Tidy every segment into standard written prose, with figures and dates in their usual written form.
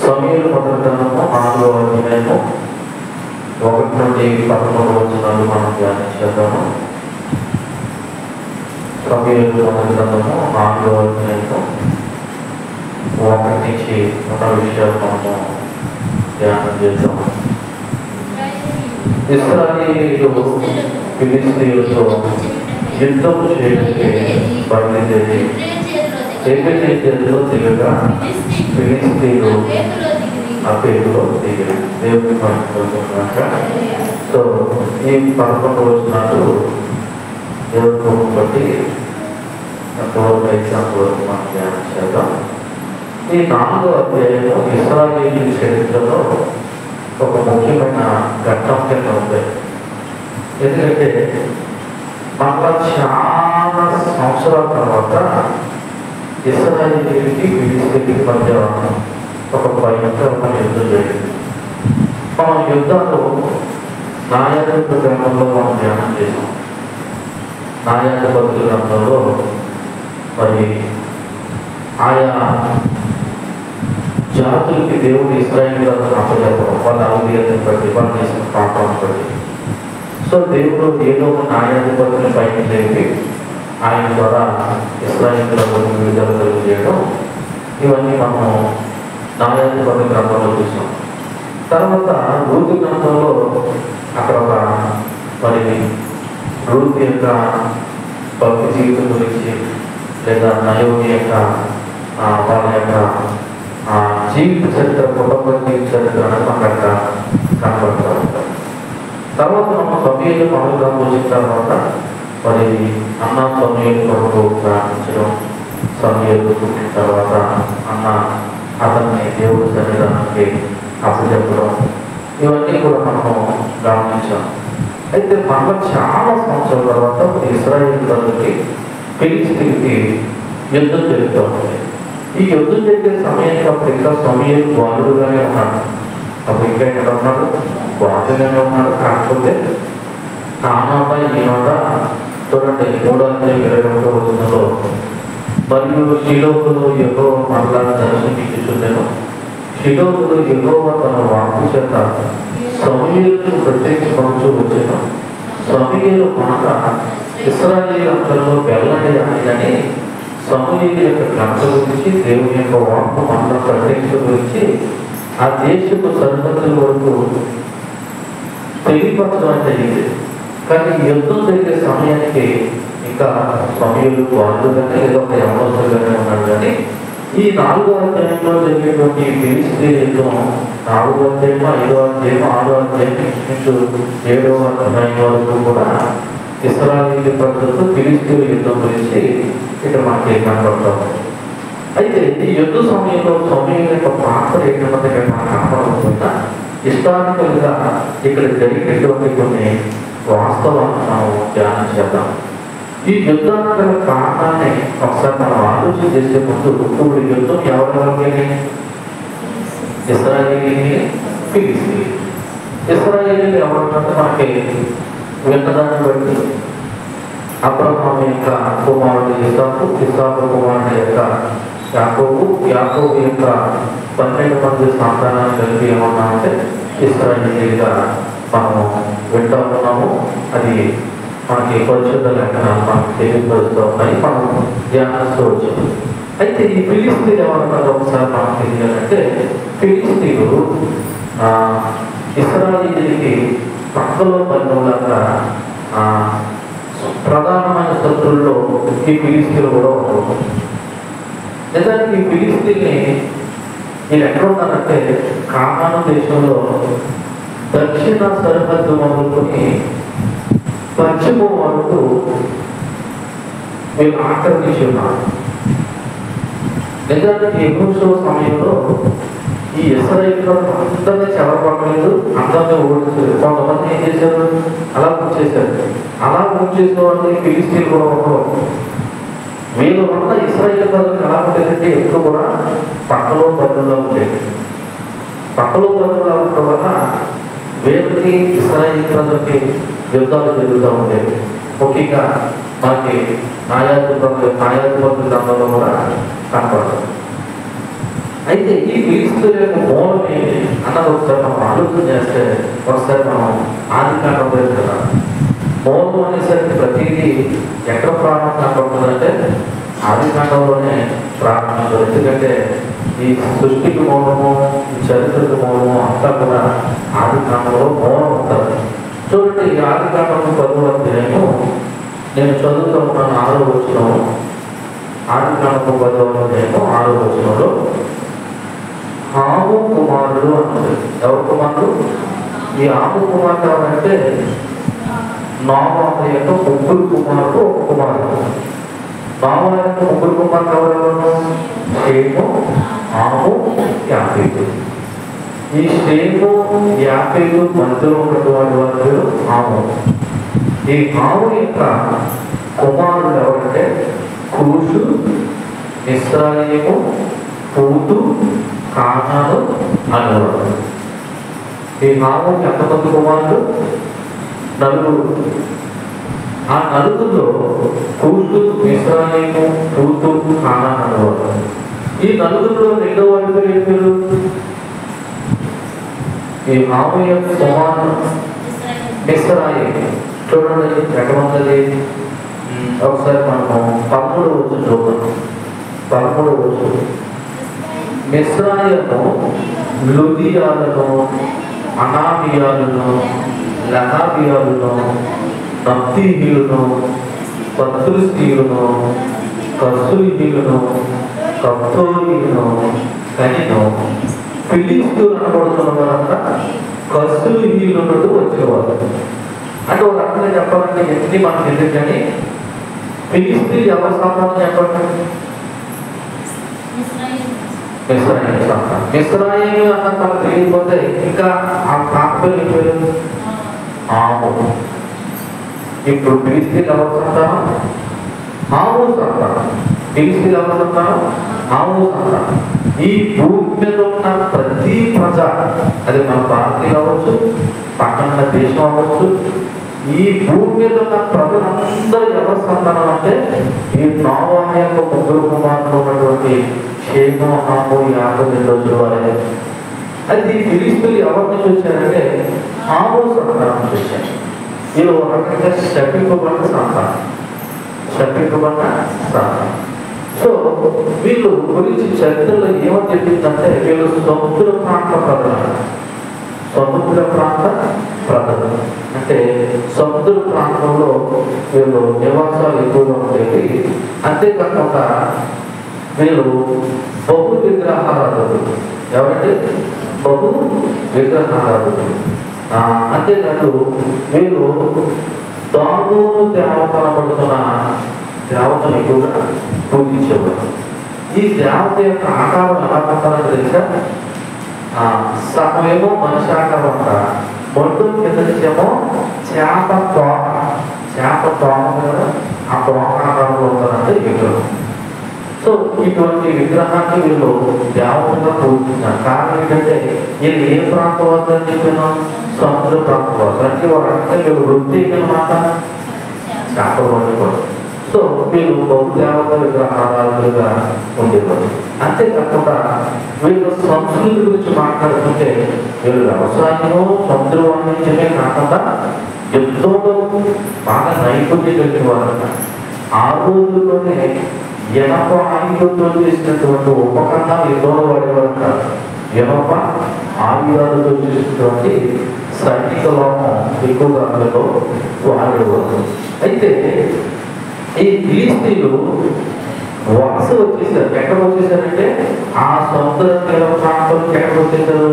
సమూయేలు మొదటి గ్రంథము 4వ అధ్యాయము 1 నుండి 11 వచనాలు మనం ధ్యానించేద్దాము. సమూయేలు మొదటి గ్రంథము 4వ అధ్యాయము 1 నుంచి ఉన్న విషయాలు మనము ధ్యానం చేద్దాము. ఇశ్రాయేలీయులు ఫిలిష్తీయులతో యుద్ధం చేయడానికి బయలుదేరి ఎబెనేజరు చేతిలో దిగగా ఫిలిష్తీయులు ఆ పేరులో దిగారు. దేవుని పట్టుకుంటున్నాక సో ఈ 11 వచనాలు దేవుని కోపం బట్టి ఎంతవరకు ఎగ్జాంపుల్ వరకు మనం ధ్యానం చేద్దాం. ఈ 4వ అధ్యాయంలో ఇశ్రాయేలీయుల చరిత్రలో ఒక ముఖ్యమైన ఘట్టం కింద ఉంది. ఎందుకంటే మళ్ళా చాలా సంవత్సరాల తర్వాత ఇశ్రాయేలీయులకి ఫిలిష్తీయులకి మధ్య ఒక భయంకరమైన యుద్ధం జరిగింది. మనం యుద్ధాలు న్యాయాధిపతుల గ్రంథంలో మనం ధ్యానం చేసాం. న్యాయాధిపతుల గ్రంథంలో మరి ఆయా జాతులకి దేవుడు ఇశ్రాయేలీయులను అప్పచెప్పడం, వాళ్ళ అవిధేయతను బట్టి, వాళ్ళు చేసిన పాపాలను బట్టి. సో దేవుడు ఏదో ఒక న్యాయాధిపతిని పైకి లేపి ఆయన ద్వారా ఇశ్రాయేలీయులకు విడుదల చేయడం, ఇవన్నీ మనం న్యాయాధిపతి గ్రంథంలో చూసాం. తర్వాత రూతు గ్రంథంలో అక్కడ ఒక మరి రూతు యొక్క భక్తి జీవితం గురించి, లేదా నయోమి యొక్క వాళ్ళ యొక్క జీవిత చరిత్ర, కుటుంబ జీవిత చరిత్ర అనేది మనకు అక్కడ కనబడుతూ ఉంటాం. తర్వాత మనం సమూయేలు మొదటి గ్రంథం వచ్చిన తర్వాత మరి అన్న సమూయేలు కొరకు ప్రార్థించడం, సమూయేలు పుట్టిన తర్వాత అన్న అతన్ని దేవుడి సన్నిధానానికి అప్పచెప్పడం, ఇవన్నీ కూడా మనం గమనించాం. అయితే మనలో చాలా సంవత్సరాల తర్వాత ఇశ్రాయేలీయులకి ఫిలిష్తీయులకి యుద్ధం జరుగుతూ ఉంది. ఈ యుద్ధం జరిగే సమయానికి అప్పుడు ఇంకా సమూయేలు బాలుడుగానే ఉన్నాడు. అప్పుడు ఇంకా ఎక్కడ ఉన్నాడు? బాలుడుగానే ఉన్నాడు. కాకపోతే నాన్నోట ఈనోట చూడండి 3వ అధ్యాయం 21వ వచనంలో మరియు షిలోహులో యెహోవా మరలా దర్శనమిచ్చుచుండెను. షిలోహులో యెహోవా తన వాక్కు చేత సమూయేలును ప్రత్యక్షపరచు వచ్చెను. సమూయేలు మాట ఇశ్రాయేలీయులందరిలో వెల్లడి అని సమూయేలు యొక్క గ్రంథ గురించి, దేవుని యొక్క వాక్కు మరలా ప్రత్యక్ష గురించి ఆ దేశపు సరిహద్దుల వరకు తెలియపరచడం జరిగింది. కానీ యుద్ధం జరిగే సమయానికి ఇంకా సమూయేలు వాళ్ళుగానే ఏదో ఒక యవనస్తులుగానే ఉన్నాడు. కానీ ఈ 4వ అధ్యాయంలో జరిగేటువంటి ఫిలిష్తీయుల యుద్ధం 4వ అధ్యాయం, 5వ అధ్యాయం, 6వ అధ్యాయం నుంచి 7వ అధ్యాయం వరకు కూడా ఇశ్రాయేలు ప్రజలతో ఫిలిష్తీయుల యుద్ధం గురించి ఇక్కడ మనకి కనబడతాం. అయితే ఈ యుద్ధ సమయంలో సమూయేలు యొక్క పాత్ర ఏంటంటే ఇక్కడ మనకు కనపడకుండా హిస్టారికల్గా ఇక్కడ జరిగినటువంటి కొన్ని వాస్తవాలను మనం ధ్యానం చేద్దాం. ఈ యుద్ధానికి గల కారణాన్ని ఒకసారి మనం ఆలోచన చేసే ముందు, ఇప్పుడు యుద్ధం ఎవరెవరికి? ఇశ్రాయేలీయులు, ఫిలిష్తీయులు. ఇశ్రాయేలీయులు ఎవరంటే మనకి విన్నదాన్ని బట్టి అబ్రహాము యొక్క కుమారుడు ఇస్సాకు, ఇస్సాకు కుమారుడు యొక్క యాకోబు, యాకోబు యొక్క 12 మంది సంతానాన్ని కలిపి ఏమన్నా అంటే ఇశ్రాయేలీయులుగా మనము వింటూ ఉన్నాము. అది మనకి పరిశుద్ధ లేఖనాలు మనకు తెలియపరుస్తూ ఉన్నాయి, మనం ధ్యానిస్తూ వచ్చాము. అయితే ఈ ఫిలిష్తీయులు ఎవరన్నది ఒకసారి మనకు తెలియాలంటే, ఫిలిష్తీయులు ఇశ్రాయేలీయులకి పక్కలో పన్నులాగా ప్రధానమైన శత్రువుల్లో ఈ ఫిలిష్తీయులు కూడా ఉండవు. నిజానికి ఈ ఫిలిష్తీయుల్ని నేను ఎక్కడ ఉన్నానంటే కానాను దేశంలో దక్షిణ సరిహద్దు మొదలుకొని పశ్చిమ వరకు వీళ్ళు ఆక్రమించి ఉన్నారు. నిజానికి యెహోషువ సమయంలో ఈ ఇశ్రాయేలీయులు అందరినీ చెరపడలేదు, అందరినీ ఓడించారు. కొంతమంది ఏం చేశారు? అలా ముంచేశారు. అలా ముంచేసిన వాళ్ళని ఫిలిష్తీయులు కూడా ఉండవు. వీళ్ళు ఉన్న ఇశ్రాయేలు ప్రజలకు ఎలా ఉండేదంటే ఎక్కువ కూడా పక్కలో పనుల్లో ఉండేది. పక్కలో పనుల్లో ఉండడం వల్ల వీళ్ళకి ఇశ్రాయేలు ప్రజలకి యుద్ధాలు జరుగుతూ ఉండేవి. ముఖ్యంగా మనకి న్యాయాధిపతుల గ్రంథంలో కూడా కనపడదు. అయితే ఈ ఫిలిస్తీన్ల యొక్క మూలం ఏంటి అన్నది ఒకసారి మనం ఆలోచన చేస్తే ఒకసారి మనం ఆదికాండం లేదు కదా. మూలం అనేసరికి ప్రతిదీ ఎక్కడ ప్రారంభం కనపడుతుందంటే ఆదికాండంలోనే ప్రారంభించారు. ఎందుకంటే ఈ సృష్టికి మూలము, ఈ చరిత్రకు మూలము అంతా కూడా ఆదికాండంలో మూలం ఉంటుంది. చూడండి, ఈ ఆదికాండంలో 10వ అధ్యాయము నేను చదువుతూ ఉన్నాను. 6వ వచనం, ఆదికాండము 10వ అధ్యాయము 6వ వచనంలో హాము కుమారుడు అన్నది. ఎవరు కుమారుడు? ఈ హాము కుమారుడు ఎవరంటే నోవహు యొక్క 3 కుమారుడు, ఒక కుమారుడు. నోవహు యొక్క 3 కుమారుడు ఎవరెవరు? షేము, హాము, యాఫెతు. ఈ షేము, యాఫెతు మధ్యలో ఉన్నటువంటి వారు హాము. ఈ హాము యొక్క కుమారుడు ఎవరంటే కూషు, మిస్రాయిము, పూతు, కానాను అనేవాడు. ఈ హాముకి ఎంతమంది కుమారుడు? 4. ఆ 4లో కూషు, మిస్రాయిము, పూతు, కానాను అనేవాడు. ఈ 4లో రెండో వాడి పేరు ఏం పేరు? ఈ హాము యొక్క కుమారుడు మిస్రాయిము. చూడండి ఎక్కడ ఉన్నది ఒకసారి మనము 13వ వచనం చూద్దాం. 13వ వచనం మిస్రాయిము లుదియాలను, అనాబియాలను, లహాబియాలను, నఫ్తీయులను, పత్రుసీయులను, కర్సూయులను, కప్తోరీయులను కనిను. ఫిలిస్తీయులు అనబడుతున్న వారంతా కర్సూయుల నుండి వచ్చేవారు. అంటే ఒక రకంగా చెప్పాలంటే ఎన్ని మనకు తెలియదు, కానీ ఫిలిస్తీయులు ఎవరి సంబంధం చెప్పండి? మిస్రాయిము అన్న తనకు తెలియకపోతే ఇంకా ఆ ప్రాంతం అయిపోయారు హాము. ఇప్పుడు ఫిలిస్తీయులు ఎవరు సంతానం? హాము సంతానం. ఫిలిస్తీయులు ఎవరు సంతానం? హాము సంతానం. ఈ భూమి మీద ఉన్న ప్రతి ప్రజ, అది మన భారతీయులు అవ్వచ్చు, పక్కన దేశం అవ్వచ్చు, ఈ భూమి మీద ఉన్న ప్రజలందరూ ఎవరి సంతానం అంటే ఈ నోవహు యొక్క 3 కుమారులు ఉన్నటువంటి షేము, హాము, యాఫెతు వారే. అది ఈ ఫిలిస్తీయులు ఎవరి నుంచి వచ్చారంటే హాము సంతానం నుంచి వచ్చారు. వీళ్ళు ఒక రకంగా శపింపబడిన సంతానం, శపింపబడిన సంతానం. సో వీళ్ళు గురించి చరిత్రలో ఏమని చెప్పిందంటే వీళ్ళు సముద్ర ప్రాంత ప్రజలు. సముద్ర ప్రాంత ప్రజలు అంటే సముద్ర ప్రాంతంలో వీళ్ళు నివాసాలు ఎక్కువగా ఉండేవి. అంతేకాకుండా వీళ్ళు బహు విగ్రహారాధకులు. ఎవరంటే బహు విగ్రహారాధకులు. అంతేకాదు వీళ్ళు దాగోను దేవత అనబడుతున్న దేవతను ఎక్కువగా పూజించేవారు. ఈ దేవత యొక్క ఆకారం ఎలా ఉంటారని తెలుసా? సగమేమో మనిషి ఆకారం అంట, మొండు కింద నుంచేమో చేప తోమ కదా, ఆ తోమ ఆకారంలో ఉంటుందంటే విగ్రహం. సో ఇటువంటి విగ్రహాన్ని వీళ్ళు దేవతగా పూజించారు. కారణం ఏంటంటే వీళ్ళు ఏ ప్రాంతం వద్దని చెప్పినా సముద్ర ప్రాంతం వద్ద అంటే వాళ్ళంటే వీళ్ళు వృత్తి అన్నమాట చేపలు వండుకోవడం. సో వీళ్ళు బహు దేవత విగ్రహాలుగా ఉండేవారు. అంతేకాకుండా వీళ్ళు సంస్కృతి గురించి మాట్లాడుతుంటే వీళ్ళు వ్యవసాయము, సముద్ర వాణిజ్యమే కాకుండా యుద్ధంలో బాగా నైపుణ్యం కలిగిన వారంట. ఆ రోజుల్లోనే ఇనప ఆయుధంతో చేసినటువంటి ఉపకరణాలు యుద్ధంలో వాడేవారంట. ఇనప ఆయుధాలతో చేసినటువంటి సైనిక లోపం ఎక్కువగా అందులో వాడేవారు. అయితే ఈ ఫిలిస్తీయులు వలస వచ్చేసారు. ఎక్కడ వచ్చేసారంటే ఆ సముద్ర తీర ప్రాంతం ఎక్కడ వచ్చేసారు?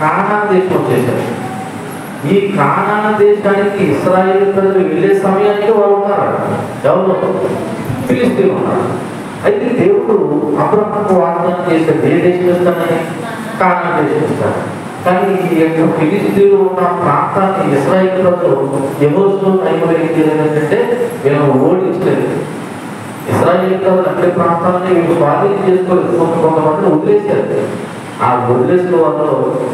కానాను దేశం వచ్చేసారు. ఈ కానాను దేశానికి ఇశ్రాయేలు ప్రజలు వెళ్ళే సమయానికి వాళ్ళు ఉన్నారు. ఎవరు? ఫిలిస్తీయులు ఉన్నారు. అయితే దేవుడు అబ్రహాముకు వాగ్దానం చేశాడు, ఏ దేశం ఇస్తానని? కానాను దేశం ఇస్తాను. కానీ ఈ యొక్క ఫిలిస్తీయులు ఉన్న ప్రాంతాన్ని ఇశ్రాయేలు ప్రజలు యెహోషువ నైపుణ్యం ఏంటంటే వీళ్ళని ఓడించలేదు. ఇశ్రాయేలు ప్రజలు అన్ని ప్రాంతాలని వీళ్ళు స్వాధీనం చేసుకోలేదు. కొంతమంది వదిలేశారు. ఆ వదిలేసిన వాళ్ళు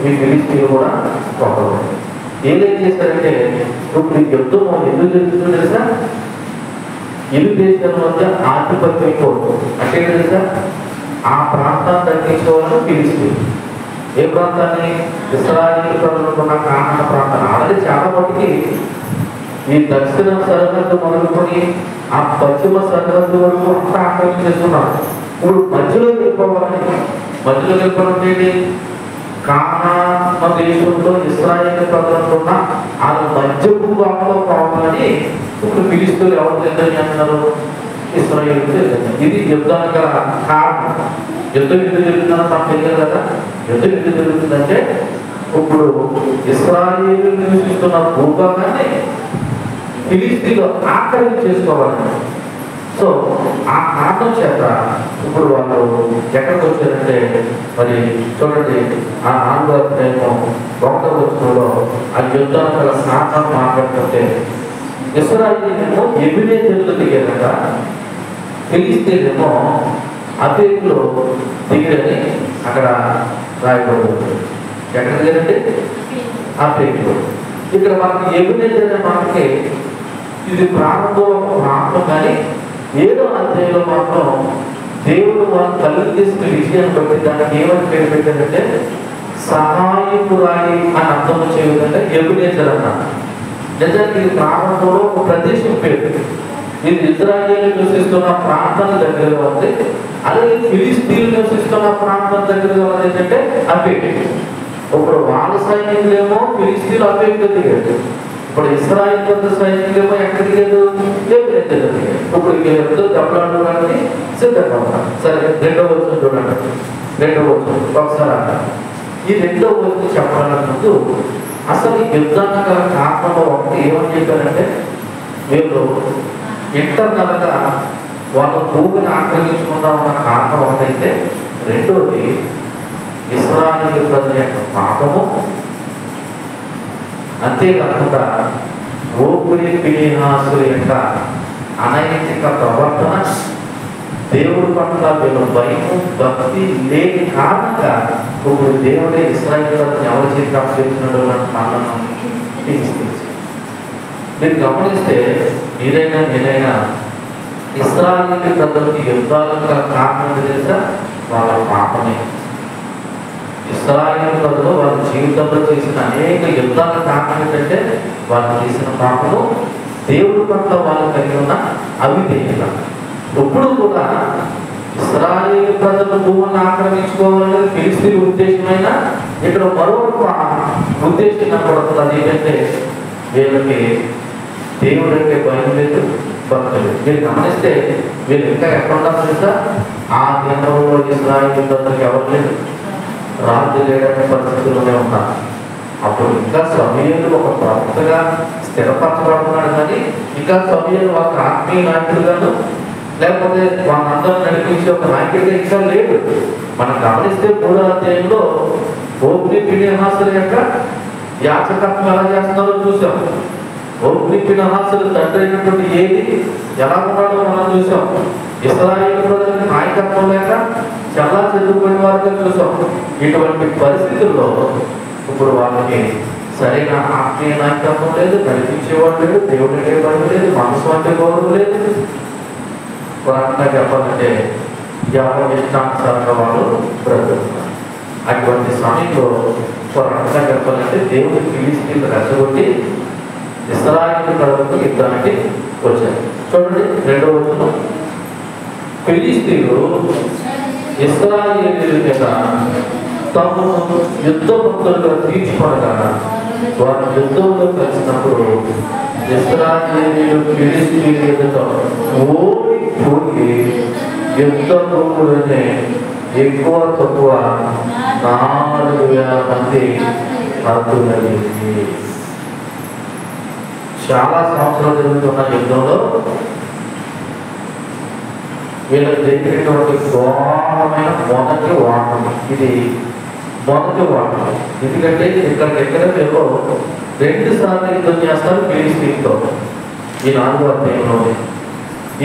ఈ ఫిలిస్తీయులు కూడా ఒకరు. ఏం చేశారంటే ఇప్పుడు యుద్ధం ఎందుకు జరుగుతుందో తెలుసా? ఇరు దేశాల మధ్య ఆధిపత్యం కోరు. అంటే తెలుసా? ఆ ప్రాంతాన్ని దక్కించుకోవాలని పిలిచింది. ఏ ప్రాంతాన్ని? ఇశ్రాయేలు ప్రజలకున్న కానాను ప్రాంతాన్ని. ఆల్రెడీ చాలా మటుకి ఈ దక్షిణ సరిహద్దు మొదలుకొని ఆ పశ్చిమ సరిహద్దు వరకు అంతా ఆక్రమించేస్తున్నారు. ఇప్పుడు మధ్యలో వెళ్ళిపోవడం ఏంటి? కానాను దేశంలో ఇశ్రాయేలు ప్రజలకున్న ఆ మధ్య భూభాగంలో కావాలని ఇప్పుడు ఫిలిష్తీయులు ఎవరు నిర్ణయం చేస్తున్నారు? ఇశ్రాయేలు. ఇది యుద్ధానికి గల కారణం. యుద్ధం ఎందుకు జరుగుతుందని మనకు తెలియదు కదా. యుద్ధం ఎందుకు జరుగుతుందంటే ఇప్పుడు ఇశ్రాయేలు నివసిస్తున్న భూభాగాన్ని ఫిలిష్తీయులు ఆక్రమించేసుకోవాలని. సో ఆ కారణం చేత ఇప్పుడు వాళ్ళు ఎక్కడికి వచ్చారంటే, మరి చూడండి ఆ 4వ అధ్యాయం 1వ వచనంలో ఆ యుద్ధానికి గల కారణం మాట్లాడుతుంటే, ఇశ్రాయేలేమో ఎబెనేజరులో దిగారట, ఫిలిష్తీయులేమో అఫెకులో దిగారని అక్కడ రాయబడుతుంది. ఎక్కడ దిగారంటే అఫెకులో. ఇక్కడ మనకి ఎబెనేజర్ అనే మనకి ఇది ప్రారంభం కానీ 7వ అధ్యాయంలో మాత్రం దేవుడు వాళ్ళ కలుగు చేసిన విషయాన్ని బట్టి దానికి ఏమని పేరు పెట్టారంటే సహాయకురాయి అని అర్థం వచ్చే విధంగా ఎబెనేజర్ అన్నారు. నిజానికి ఇది ప్రారంభంలో ఒక ప్రదేశం పేరు. ఇది ఇశ్రాయేలు నివసిస్తున్న ప్రాంతం దగ్గరగా ఉంది. అలాగే ఫిలిష్తీయులు నివసిస్తున్న ప్రాంతం దగ్గరగా ఉంది ఏంటంటే అఫెకు. ఇప్పుడు వాళ్ళ సైనికులేమో ఫిలిష్తీయులు అఫెకులో దిగారు. ఇప్పుడు ఇశ్రాయేలు సైనికులేమో ఎక్కడ దిగారు? ఎబెనేజరులో దిగారు. ఇప్పుడు వీళ్ళందరూ దెబ్బలాడడానికి సిద్ధంగా ఉన్నారు. సరే, 2వ వచనం చూడండి. 2వ వచనం ఒకసారి అన్నారు. ఈ 2వ వచనం చెప్పడానికి ముందు అసలు యుద్ధానికి గల కారణంలో ఒకటి ఏమని చెప్పారంటే, వీళ్ళు ఇంటర్నల్గా వాళ్ళ భూమిని ఆక్రమించుకుందామన్న కారణం ఒకటైతే, రెండోది ఇశ్రాయేలు ప్రజల యొక్క పాపము, అంతేకాకుండా ఓపురి ఫినెహాసుల యొక్క అనైతిక ప్రవర్తన, దేవుడి పట్ల వీళ్ళ భయము భక్తి లేని కారణంగా ఇప్పుడు దేవుడే ఇశ్రాయేలు ఎవరి చేతికి అప్పగించినాడు అన్న కారణం తీసుకొచ్చి. మీరు గమనిస్తే నేనైనా ఇశ్రాయేలు ప్రజలకి యుద్ధాలకు కారణం తెలుసా? వాళ్ళ పాపమే. ఇశ్రాయేలు ప్రజలు వాళ్ళ జీవితంలో చేసిన అనేక యుద్ధాల కారణం ఏంటంటే వాళ్ళు చేసిన పాపము, దేవుడి పట్ల వాళ్ళు కలిగి ఉన్న అవిధేయత. ఇప్పుడు కూడా ఇశ్రాయేలు ప్రజలు భూమిని ఆక్రమించుకోవాలనేది ఫిలిష్తీయుల ఉద్దేశమైనా ఇక్కడ మరొక ఉద్దేశం కనపడుతుంది. అది ఏంటంటే వీళ్ళకి దేవుడు అంటే భయం లేదు, భక్తి లేదు. మీరు గమనిస్తే వీళ్ళు ఇంకా ఎక్కడ ఉన్నారు తెలుసా? ఆ దినంలో ఇశ్రాయేలు ప్రజలకు ఎవరు లేదు, రాజు లేదనే పరిస్థితుల్లోనే ఉన్నారు. అప్పుడు ఇంకా సమూయేలు ఒక ప్రవక్తగా స్థిరపరచబడుతున్నాడు, కానీ ఇంకా సమూయేలు ఒక ఆత్మీయ నాయకుడుగాను లేకపోతే వాళ్ళందరూ నడిపించే ఒక నాయకుడిగా ఇంకా లేడు. మనం గమనిస్తే 3వ అధ్యాయంలో ఓపురి ఫినెహాసుల యొక్క యాజకత్వం ఎలా చేస్తున్నారో చూసాం. ఓపురి ఫినెహాసుల తండ్రి అయినటువంటి ఏలి ఎలా ఉన్నాడో మనం చూసాం. ఇశ్రాయేలు ప్రజలకు నాయకత్వం లేక చాలా చెల్లిపోయిన వారిగా చూసాం. ఇటువంటి పరిస్థితుల్లో ఇప్పుడు వాళ్ళకి సరైన ఆత్మీయ నాయకత్వం లేదు, నడిపించేవాడు లేడు, దేవుడికే భయం లేదు, మనసు అంటే గౌరవం లేదు. పురాణంగా చెప్పాలంటే ఎవరి ఇష్టానుసారంగా వాళ్ళు బ్రతుకుతున్నారు. అటువంటి సమయంలో పురాణంగా చెప్పాలంటే దేవుడి ఫిలిష్తీయులు రెచ్చగొట్టి ఇశ్రాయేలు ప్రజలకు యుద్ధానికి వచ్చారు. చూడండి 2వ వచనం. ఫిలిష్తీయులు ఇశ్రాయేలీయుల మీద తాము యుద్ధ భక్తులుగా తీర్చుకోనగా వారు యుద్ధంలో కలిసినప్పుడు ఇశ్రాయేలీయులు ఫిలిష్తీయుల ఎదుట ఓడిపోయి యుద్ధ భూములనే ఎక్కువ తక్కువ 4,000 మంది హతులయ్యింది. చాలా సంవత్సరాలు జరుగుతున్న యుద్ధంలో వీళ్ళకి జరిగినటువంటి ఘోరమైన మొదటి వాటం. ఇది మొదటి వాటం. ఎందుకంటే ఇక్కడ దగ్గర వీళ్ళు 2 సార్లు యుద్ధం చేస్తారు ఫిలిష్తీయులతో ఈ 4వ అధ్యాయంలో.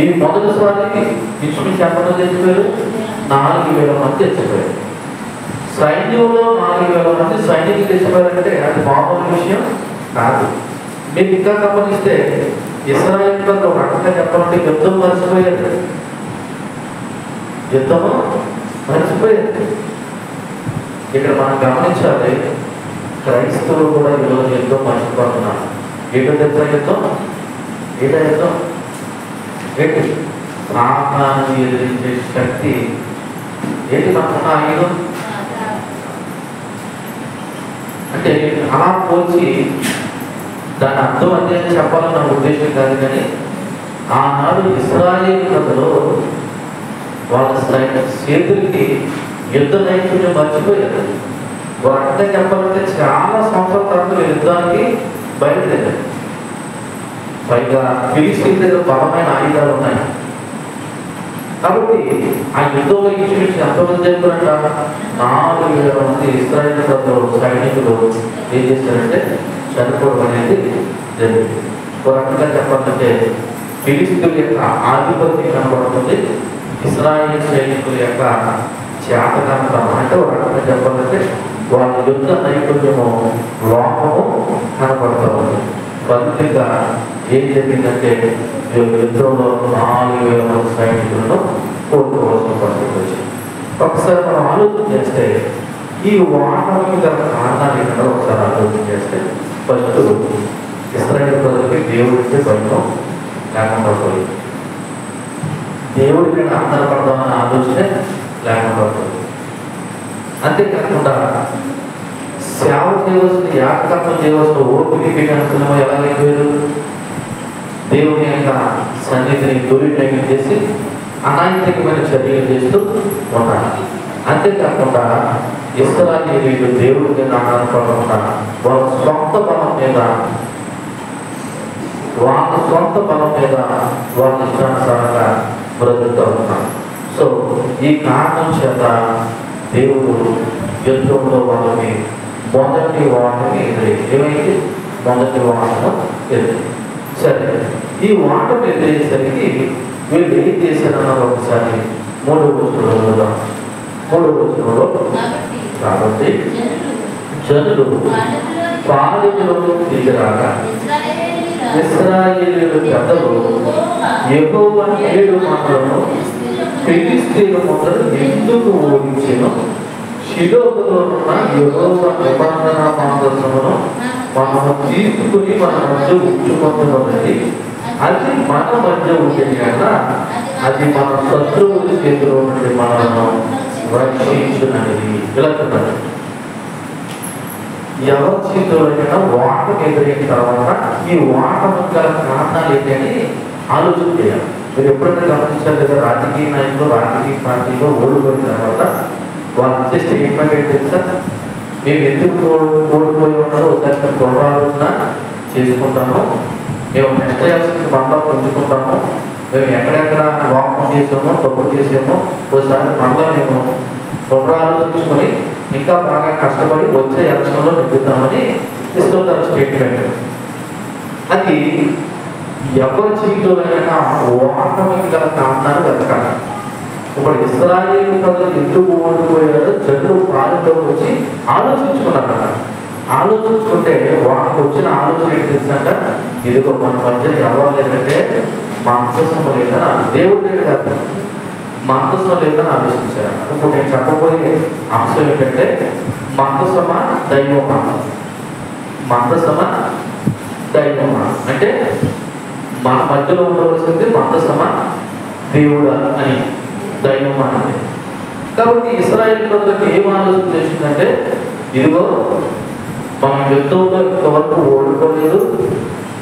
ఈ మొదటిసారి ఇంచుమించు ఎంతమంది తెచ్చిపోయారు? 4,000 మంది తెచ్చిపోయారు. సైన్యంలో 4,000 మంది సైనికులు తెచ్చిపోయారంటే అది మామూలు విషయం కాదు. మీరు ఇంకా గమనిస్తే ఇశ్రాయేలు ప్రజలు రకంగా చెప్పాలంటే యుద్ధం మర్చిపోయారు. యుద్ధము మర్చిపోయింది. ఇక్కడ మనం గమనించాలి, క్రైస్తవులు కూడా ఈరోజు ఎంతో మర్చిపోతున్నారు. ఏంటో తెలుసా యుద్ధం? ఏదో యుద్ధం ఏంటి? సాతాన్ని ఎదిరించే శక్తి ఏంటి? మనకున్న ఆయుధం అంటే అలా పోల్చి దాని అర్థం అదే చెప్పాలని నా ఉద్దేశం కాదు. కానీ ఆనాడు ఇశ్రాయేలు ప్రజలు వాళ్ళ చేతులకి యుద్ధ నైపుణ్యం మర్చిపోయారు. వాటితో చెప్పాలంటే చాలా సంవత్సరాల తర్వాత యుద్ధానికి బయలుదేరారు. పైగా ఫిలిస్తీన్ దగ్గర బలమైన ఆయుధాలు ఉన్నాయి. కాబట్టి ఆ యుద్ధంలో ఇంచుమించు ఎంతమంది చెప్పారంట? 4,000 మంది ఇశ్రాయేలు ప్రజలు సైనికులు ఏం చేశారంటే చనిపోవడం అనేది జరిగింది. ఒక రకంగా చెప్పాలంటే ఫిలిస్తీన్ల యొక్క ఆధిపత్యం కనబడుతుంది, ఇశ్రాయేలు సైనికుల యొక్క చేతకాంతం. అంటే ఒక రకంగా చెప్పాలంటే వాళ్ళ యుద్ధ నైపుణ్యము లోపము కనబడుతూ ఉంది. ఫలితంగా ఏం జరిగిందంటే యుద్ధంలో 4,000 మంది సైనికులను కోల్పోవాల్సిన పరిస్థితి వచ్చింది. ఒకసారి మనం ఆలోచన చేస్తే ఈ వాటమికి గల కారణాలు ఏంటో ఒకసారి ఆలోచన చేస్తే, ఫస్ట్ ఇశ్రాయేలు ప్రజలకి దేవుడికి భయం లేకుండా పోయింది. దేవుడి మీద ఆధారపడదామని ఆలోచనే లేకుండా పోయింది. అంతేకాకుండా సేవ చేయవలసిన, యాకకర్మ చేయవలసిన ఓపిక అనుకున్నామో ఎలాగైపోయారు? దేవుని యొక్క సన్నిధిని దుర్వినియోగం చేసి అనాయకమైన చర్యలు చేస్తూ ఉన్నారు. అంతేకాకుండా ఇశ్రాయేలీయులు దేవుడి మీద ఆధారపడకుండా వాళ్ళ సొంత బలం మీద వాళ్ళ ఇష్టానుసారంగా బ్రతుకుతూ ఉన్నారు. సో ఈ కారణం చేత దేవుడు యుద్ధంలో వాళ్ళని మొదటి వాటని ఏమైంది? మొదటి వాటను ఎదురు. సరే, ఈ వాటను ఎదిరేసరికి వీళ్ళు ఏం చేశారన్నారు? ఒకసారి 3వ వచనంలో కాబట్టి జనులు పాలకులను తిరిగిరాగా ఇశ్రాయేలీయుల పెద్దలు యెహోవా 7 మాటలను ఫిలిష్తీయుల ముందర ఎందుకు ఓడించెను? షిలోహులో ఉన్న యెహోవా నిబంధన మందసమును మనము తీసుకుని మన మధ్య ఉంచుకుంటున్నది. అది మన మధ్య ఉండేది కన్నా అది మన శత్రువుల చేతిలో నుండి మనను రక్షించునది. వెళుతున్నది ఎవరి చేతిలోనైనా వాటకు ఎదురైన తర్వాత ఈ వాటకు గల కారణాలు ఏంటని ఆలోచన చేయాలి. మీరు ఎప్పుడైనా గమనించారు కదా, రాజకీయ నాయకులు రాజకీయ పార్టీలో ఓడిపోయిన తర్వాత వాళ్ళు చేస్తే ఏమైనా తెలుసా? మేము ఎందుకు ఓడిపోయి ఉన్నారో ఒకసారి గొడవలున్నా చేసుకుంటాము, మేము నెక్స్ట్ చేయాల్సిన బంధం పెంచుకుంటాము, మేము ఎక్కడెక్కడ లోపం చేసామో తప్పు చేసామో ఒకసారి బంధం మేము పునరాలోచించుకొని ఇంకా బాగా కష్టపడి వచ్చే ఎలక్షన్లో నెగ్గుతామని ఇస్తుంటారు స్టేట్మెంట్. అది ఎవరి జీవితంలోనైనా ఓటమికి గల కారణాలు వెతకాలి. ఇప్పుడు ఇశ్రాయేలు ప్రజలు ఎందుకు ఓడిపోయారో జనులు పాలనలో వచ్చి ఆలోచించుకున్నారట. ఆలోచించుకుంటే వాళ్ళకి వచ్చిన ఆలోచన ఏంటి తెలుసంట? ఇదిగో మన మధ్య ఎవరు లేదంటే మాంసము లేదని దేవుడు లేడు కాదు, మాంసం లేదని ఆలోచించారు. ఇప్పుడు నేను చెప్పబోయే అంశం ఏంటంటే మందసమా దైవమా? మందసమా దైవమా అంటే మన మధ్యలో ఉండవలసింది మందసమా దేవుడా అని, దైవమా అని. కాబట్టి ఇశ్రాయేలు ప్రజలకు ఏం ఆలోచన చేసిందంటే, ఇదిగో మనం యుద్ధంలో ఇంతవరకు ఓడిపోలేదు,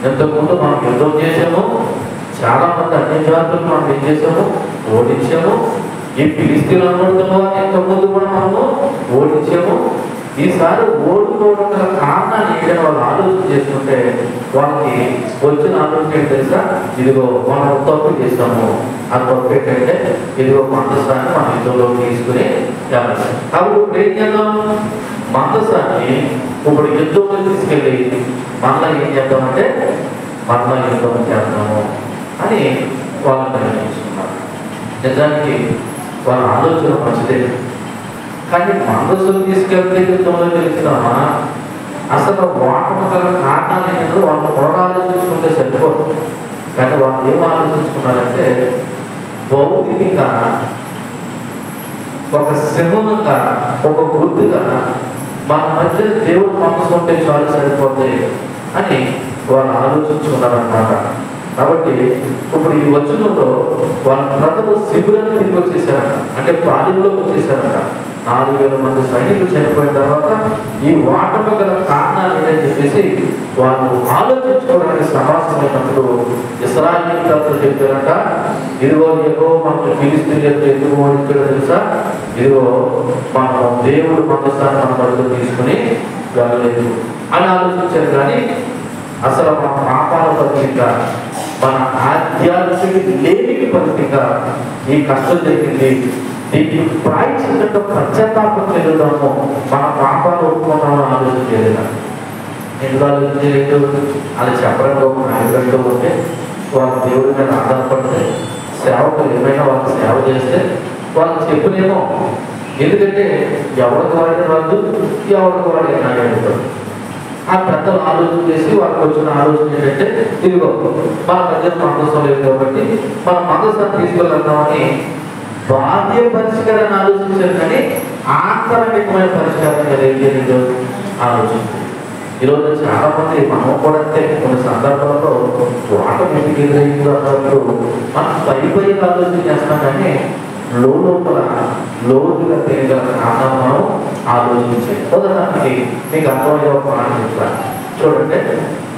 ఇంతకుముందు మనం యుద్ధం చేసాము, చాలా మంది అన్ని జాతులు మనం ఏం చేసాము, ఓడించాము. ఈ ఫిలిష్తీయులు అనుకుంటున్నాం ఇంతకుముందు కూడా మనము ఓడించాము. ఈసారి ఓడిపోవడం గల కారణాన్ని ఏదైనా వాళ్ళు ఆలోచన చేసుకుంటే వాళ్ళకి వచ్చిన ఆలోచన ఏంటి తెలుసా? ఇదిగో మనం తప్పు చేస్తాము. ఆ తప్పు ఏంటంటే ఇదిగో మందసాన్ని మన యుద్ధంలో తీసుకుని వెళ్ళాలి. కాబట్టి ఇప్పుడు ఏం చేద్దాం? మందసాన్ని ఇప్పుడు యుద్ధంలో తీసుకెళ్ళి మళ్ళా ఏం చేద్దామంటే మళ్ళా యుద్ధం చేద్దాము అని వాళ్ళు నిర్ణయించుకున్నారు. నిజానికి వాళ్ళ ఆలోచన మంచిదే, కానీ మందస్సును తీసుకెళ్తే యుద్ధంలో గెలిచినామా? అసలు వాటము గల కారణాలు ఏంటో వాళ్ళు కూడా ఆలోచించుకుంటే సరిపోదు. కానీ వాళ్ళు ఏం ఆలోచించుకున్నారంటే భౌతికంగా ఒక సింహంగా, ఒక గుర్తుగా మన మధ్య దేవుడు మనసు ఉంటే చాలు సరిపోతాయి అని వాళ్ళు ఆలోచించుకున్నారన్నమాట. కాబట్టి ఇప్పుడు ఈ వచనంలో వాళ్ళ ప్రజలు శిబిరాన్ని తిరిగి వచ్చేసారంట, అంటే పాలెంలోకి వచ్చేసారంట. 4,000 మంది సైనికులు చనిపోయిన తర్వాత ఈ ఓటమి గల కారణాలు ఏంటని చెప్పేసి వాళ్ళు ఆలోచించుకోవడానికి సమాసమైనప్పుడు ఇశ్రాయేలీయులతో చెప్పారంట, ఇదిగో యెహోవా మనకు ఫిలిష్తీయులను ఎందుకు ఓడించాడో తెలుసా? ఇదిగో మనం దేవుడు మందసాన్ని మన మధ్యలో తీసుకుని వెళ్ళలేదు అని ఆలోచించారు. కానీ అసలు మన పాపాల పత్రిక, మన ఆధ్యాత్మిక లేనికి పత్రిక ఈ కష్టం జరిగింది. దీనికి ప్రాయశ్చిత్తంగా పశ్చాత్తాపం చెందుతాము, మన పాపాలు ఒప్పుకున్నామని ఆలోచన చేయలేదు. ఎందుకు ఆలోచన చేయలేదు? అది చెప్పడంలో నాయకుడితో ఉంటే వాళ్ళ దేవుడి మీద ఆధారపడితే సేవకులు ఏమైనా వాళ్ళకి సేవ చేస్తే వాళ్ళకి చెప్పులేమో. ఎందుకంటే ఎవరికి వాడిన రాదు, ఎవరికి వాడిన నాయకుడు. ఆ పెద్దలు ఆలోచన చేసి వాళ్ళకి వచ్చిన ఆలోచన ఏంటంటే, ఇదిగో మన మధ్య మందసం లేదు కాబట్టి మన మందసాన్ని తీసుకెళ్దామని బాహ్య పరిష్కారాన్ని ఆలోచించారు, కానీ ఆంతరంగికమైన పరిష్కారం ఏదైతే ఆలోచించారు. ఈరోజు చాలా మంది మనం కూడా అంటే కొన్ని సందర్భాల్లో ఆటోమేటిక్ ఎదురైనప్పుడు మనం పై ఆలోచన చేస్తాం, కానీ లోపల లోతుగా తెలియగల కారణం మనం ఆలోచించాలి. ఉదాహరణకి మీకు అర్థమయ్యే ఒక మాట చెప్తాను చూడండి.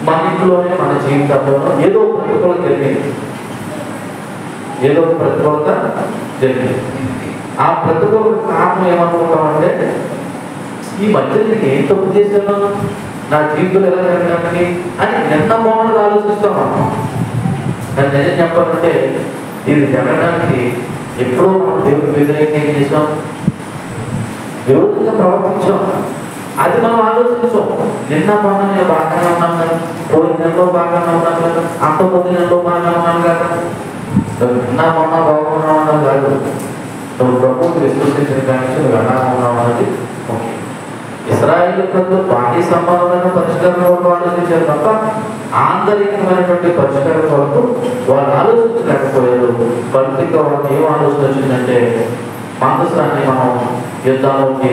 మన ఇంట్లోనే మన జీవితంలో ఏదో ప్రతికూలత జరిగింది, ఏదో ఒక ప్రతికూలత జరిగింది. ఆ ప్రతికూలత కారణం ఏమనుకుంటామంటే, ఈ మధ్య నేను ఏం తప్పు చేశాను, నా జీవితంలో ఎలా జరగడానికి అని నిన్న మోహన్ ఆలోచిస్తున్నాను. నేను నిజం చెప్పాలంటే ఇది జరగడానికి ఎప్పుడో మనం దేవుడికి వ్యతిరేకంగా ఏం చేసాం, విరోధంగా ప్రవర్తించాం. అది మనం ఆలోచించాం. నిన్న మొన్న నేను బాగానే ఉన్నాం కదా, పోయిన నెలలో బాగానే ఉన్నాం కదా, అంతకుముందు నెలలో బాగానే ఉన్నాను కదా. నిన్న మొన్న బాగున్నా ఉన్నాం కాదు, నువ్వు ప్రభుత్వం విశ్వసించిన కానీ నువ్వు ఎలా ఉన్నావు అనేది ముఖ్యం. ఇశ్రాయేలు ప్రజలు బాహ్య సంబంధమైన పరిష్కారం వరకు ఆలోచించారు తప్ప ఆంతరికమైనటువంటి పరిష్కారం వరకు వాళ్ళు ఆలోచించలేకపోయారు. ఫలితంగా వాళ్ళకి ఏం ఆలోచన వచ్చిందంటే, మందసాన్ని మనం యుద్ధానికి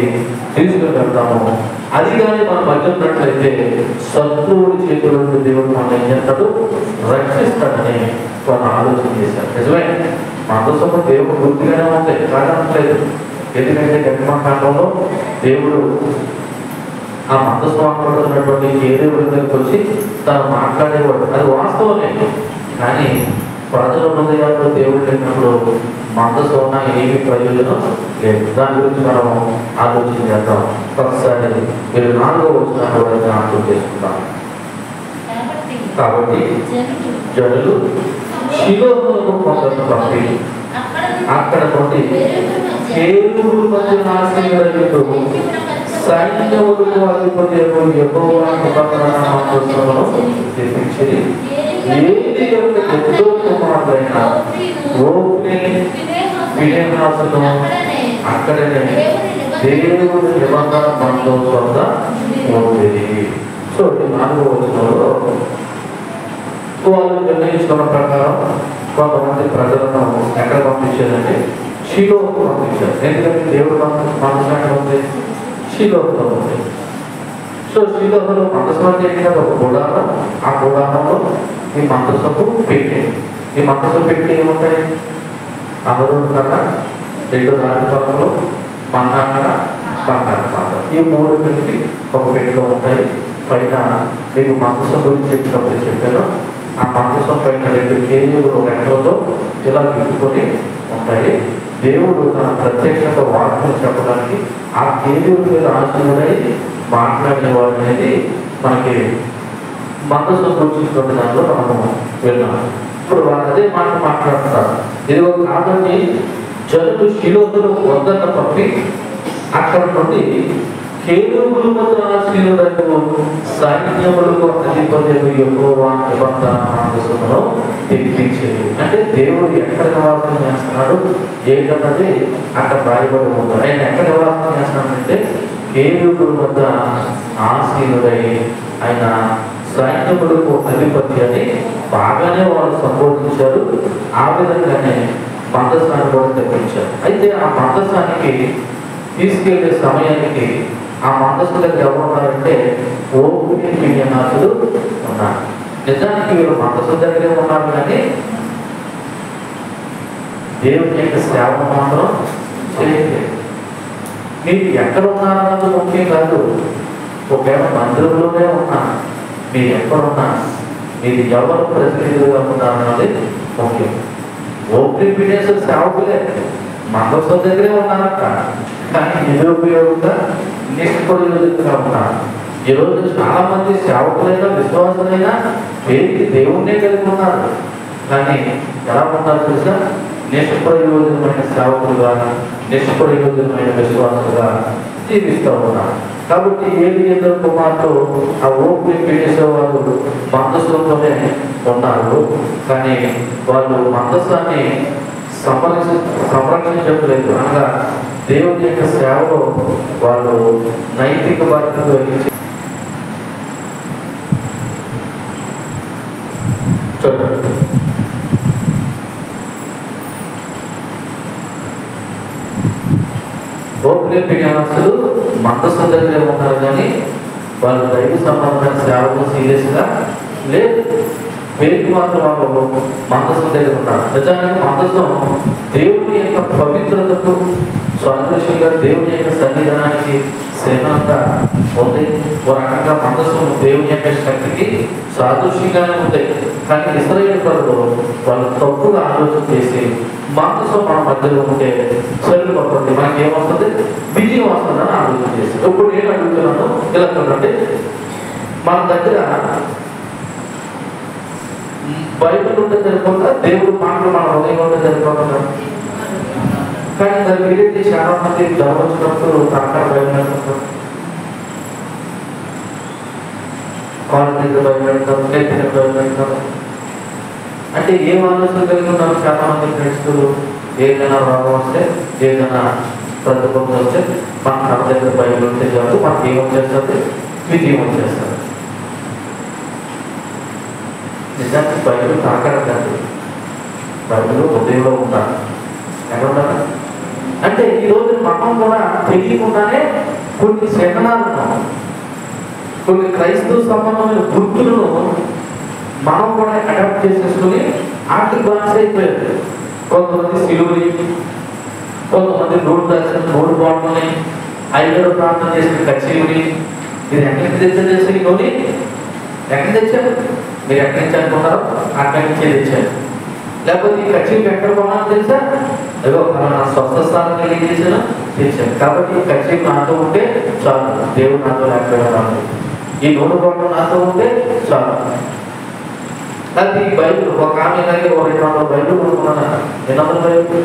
తీసుకుని వెళ్తాము, అది కానీ మనం మధ్యన్నట్లయితే శత్రువుడి చేతుల నుండి దేవుడు మనం ఏం చేస్తాడు, రక్షిస్తాడని వాళ్ళు ఆలోచన చేశారు. నిజమే, మందసము దేవుడు గుర్తుగానే ఉంది, కాదనట్లేదు. ఎందుకంటే నిర్మాకాండంలో దేవుడు ఆ మందస్వామిన్నటువంటి ఏ దేవుడి దగ్గరికి వచ్చి తను మాట్లాడేవాడు, అది వాస్తవమే. కానీ ప్రజల హృదయాల్లో దేవుడు లేనప్పుడు మందస్వామ ఏమి ప్రయోజనం లేదు. దాని గురించి మనం ఆలోచన చేద్దాం. ఒకసారి మీరు 4వ వచనాన్ని అర్థం చేసుకుంటాం. కాబట్టి జనులు షిలోహును కొందరు పంపి అక్కడ నుండి కేరుబుల మధ్య ఆశీర్వదిస్తూ సైన్యములకు అధిపతులకు యెహోవా నిబంధన మందసమును తెప్పించి ఏది యొక్క ఎంతో కుమారుడైన ఓఫ్నీ ఫీనెహాసును అక్కడనే దేవుని నిబంధన మందసం వద్ద ఉండేది. సో ఈ 4వ వచనంలో వాళ్ళు నిర్ణయించుకున్న ప్రకారం కొంతమంది ప్రజలను ఎక్కడ పంపించారంటే షిలోహుకు పంపించారు. ఎందుకంటే దేవుడు మనసు ఉంది, షిలోహులో ఉంది. సో షిలోహులో మందసం చేసిన ఒక గుడారం, ఆ గుడారంలో ఈ మందసపు పెట్టి, ఈ మందసం పెట్టి ఏముంటాయి, అమరుడు కన్నా 2 రాతి పనులు, మన్నాకర, బంగారు పాత్ర, ఈ 3 పెట్టి ఒక పెట్టిలో ఉంటాయి. పైన మీకు మందసం గురించి చెప్పినప్పుడు చెప్పాను, ఆ మందసం పైన 2 కేజీలు రెక్కలతో ఇలా గిట్టుకొని ఉంటాయి. దేవుడు తన ప్రత్యక్షత వాక్యం చెప్పడానికి ఆ కేజీల మీద ఆశీనుడై మాట్లాడేవాడు అనేది మనకి మందసం గురించినటువంటి దాంట్లో మనము విన్నాము. ఇప్పుడు వాళ్ళు అదే మాట మాట్లాడుతున్నారు. ఇది ఒక కాదని జనులు షిలోహును వద్దన్న పంపి అక్కడ నుండి కేరుబుల మధ్య ఆశీనుడైన సైన్యములకు అధిపతులకు యెహోవా నిబంధన మందసమును తెప్పించేది. అంటే దేవుడు ఎక్కడ నివాసం చేస్తున్నాడు ఏంటన్నది అక్కడ రాయబడి ఉంది. ఆయన ఎక్కడ నివాసం చేస్తున్నాడంటే కేరుబుల మధ్య ఆశీనుడై ఆయన సైన్యములకు అధిపతి అని బాగానే వాళ్ళు సంబోధించారు. ఆ విధంగానే మందసాన్ని కూడా తెప్పించారు. అయితే ఆ మందసానికి తీసుకెళ్లే సమయానికి ఆ మందస్సు దగ్గర ఎవరు ఉన్నారంటే ఓపిక మిడియనాథులు ఉన్నారు. నిజానికి వీరు మందస్సు దగ్గరే ఉన్నారు, కానీ దేవుని యొక్క సేవ మాత్రం చేయలేదు. మీరు ఎక్కడ ఉన్నారన్నది ముఖ్యం కాదు. ఒకవేళ మందిరంలోనే ఉన్నా, మీరు ఎక్కడున్నా, మీరు ఎవరు ప్రతినిధులుగా ఉన్నారన్నది ముఖ్యం. ఓపెన్ మీడియాస్ సేవకులే మందస్సు దగ్గరే ఉన్నారట, కానీ నిరుపయోగంగా నిష్ప్రయోజకులుగా ఉన్నారు. ఈరోజు చాలా మంది సేవకులైనా విశ్వాసులైనా పేరుకి దేవుణ్ణే కలిగి ఉన్నారు, కానీ ఎలా ఉన్నారు తెలుసా? నిష్ప్రయోజనమైన సేవకులుగా, నిష్ప్రయోజనమైన విశ్వాసులుగా జీవిస్తూ ఉన్నారు. కాబట్టి ఏలియా కుమారులు ఆ ఓపెన్ మీడియా వాళ్ళు మందస్సులతోనే ఉన్నారు, కానీ వాళ్ళు మందస్సాన్ని సంరక్షించట్లేదు. అనగా దేవుని యొక్క సేవలో వాళ్ళు నైతిక బాధ్యత వహించి చూడండి. ఓపెన్ మీడియాస్తులు మందస్సు దగ్గరే ఉన్నారు, కానీ వాళ్ళు దైవ సంబంధమైన సేవలు సీరియస్గా లేదు. పేరుకి మాత్రం వాళ్ళు మందస్సు దగ్గర ఉన్నారు. నిజానికి మందస్సు దేవుని యొక్క పవిత్రతకు సాదృశ్యంగా, దేవుని యొక్క సన్నిధానానికి శ్రేణంగా ఉంది. ఒక రకంగా మందస్సు దేవుని యొక్క శక్తికి సాదృశ్యంగానే ఉంది. కానీ ఇశ్రాయేలు ప్రజలు వాళ్ళు తప్పుగా ఆలోచన చేసి మందస్సు మన మధ్యలో ఉంటే చెల్లు పడుతుంది, మనకి ఏమొస్తుంది, విజయం వస్తుందని ఆలోచన చేసి. ఇప్పుడు నేను అడుగుతున్నాను, ఇలా చూడండి, మన దగ్గర బైబిల్ ఉంటే సరిపోతుందా? దేవుడు మాటలు మన హృదయం ఉంటే సరిపోతుందా? కానీ దాని గురించి చాలా మంది జ్వరం వచ్చినప్పుడు తనఖా భయపెడతారు, కాళ్ళ దగ్గర భయపెడతారు, నెత్తిన భయపెడతారు. అంటే ఏం ఆలోచన కలిగి ఉన్నారు చాలా మంది ఫ్రెండ్స్? ఏదైనా రోగం వస్తే, ఏదైనా ప్రతిబంధం వస్తే మన కళ్ళ దగ్గర బైబిల్ ఉంటే చాలు, మనకి ఏమొచ్చేస్తుంది, విజయం వచ్చేస్తుంది. నిజానికి బైబిల్ తాకడండి, బైబిల్ హృదయంలో ఉండాలి. ఎక్కడ అంటే ఈరోజు మనం కూడా తెలియకుండానే కొన్ని శకనాలను, కొన్ని క్రైస్తవ సంబంధమైన గుర్తులను మనం కూడా అడాప్ట్ చేసేసుకుని ఆర్టిక్ బాన్స్ అయిపోయారు. కొంతమంది సిలువని, కొంతమంది రోడ్డు రాసిన రోడ్డు బాటల్ని, ఐదు ప్రార్థన చేసిన కచేరీని. మీరు ఎక్కడికి తెచ్చారు? ఈ నోని ఎక్కడ తెచ్చారు? మీరు ఎక్కడి నుంచి అనుకున్నారో అక్కడి నుంచే తెచ్చారు. లేకపోతే ఈ కచేరీ ఎక్కడ కొన్నారో తెలుసా? ఏదో నా స్వస్థ స్థానం తెలియజేసాను, తెచ్చాను. కాబట్టి ఈ కచేరీ నాతో ఉంటే చాలు, దేవుడు నాతో లేకపోయినా, ఈ నూనె బాటలు నాతో ఉంటే చాలు. అది ఈ బైబిల్ ఒక ఆమె ఇలాగే ఒక 200 బైబిల్ కొనుక్కున్నాను. 200 బైబిల్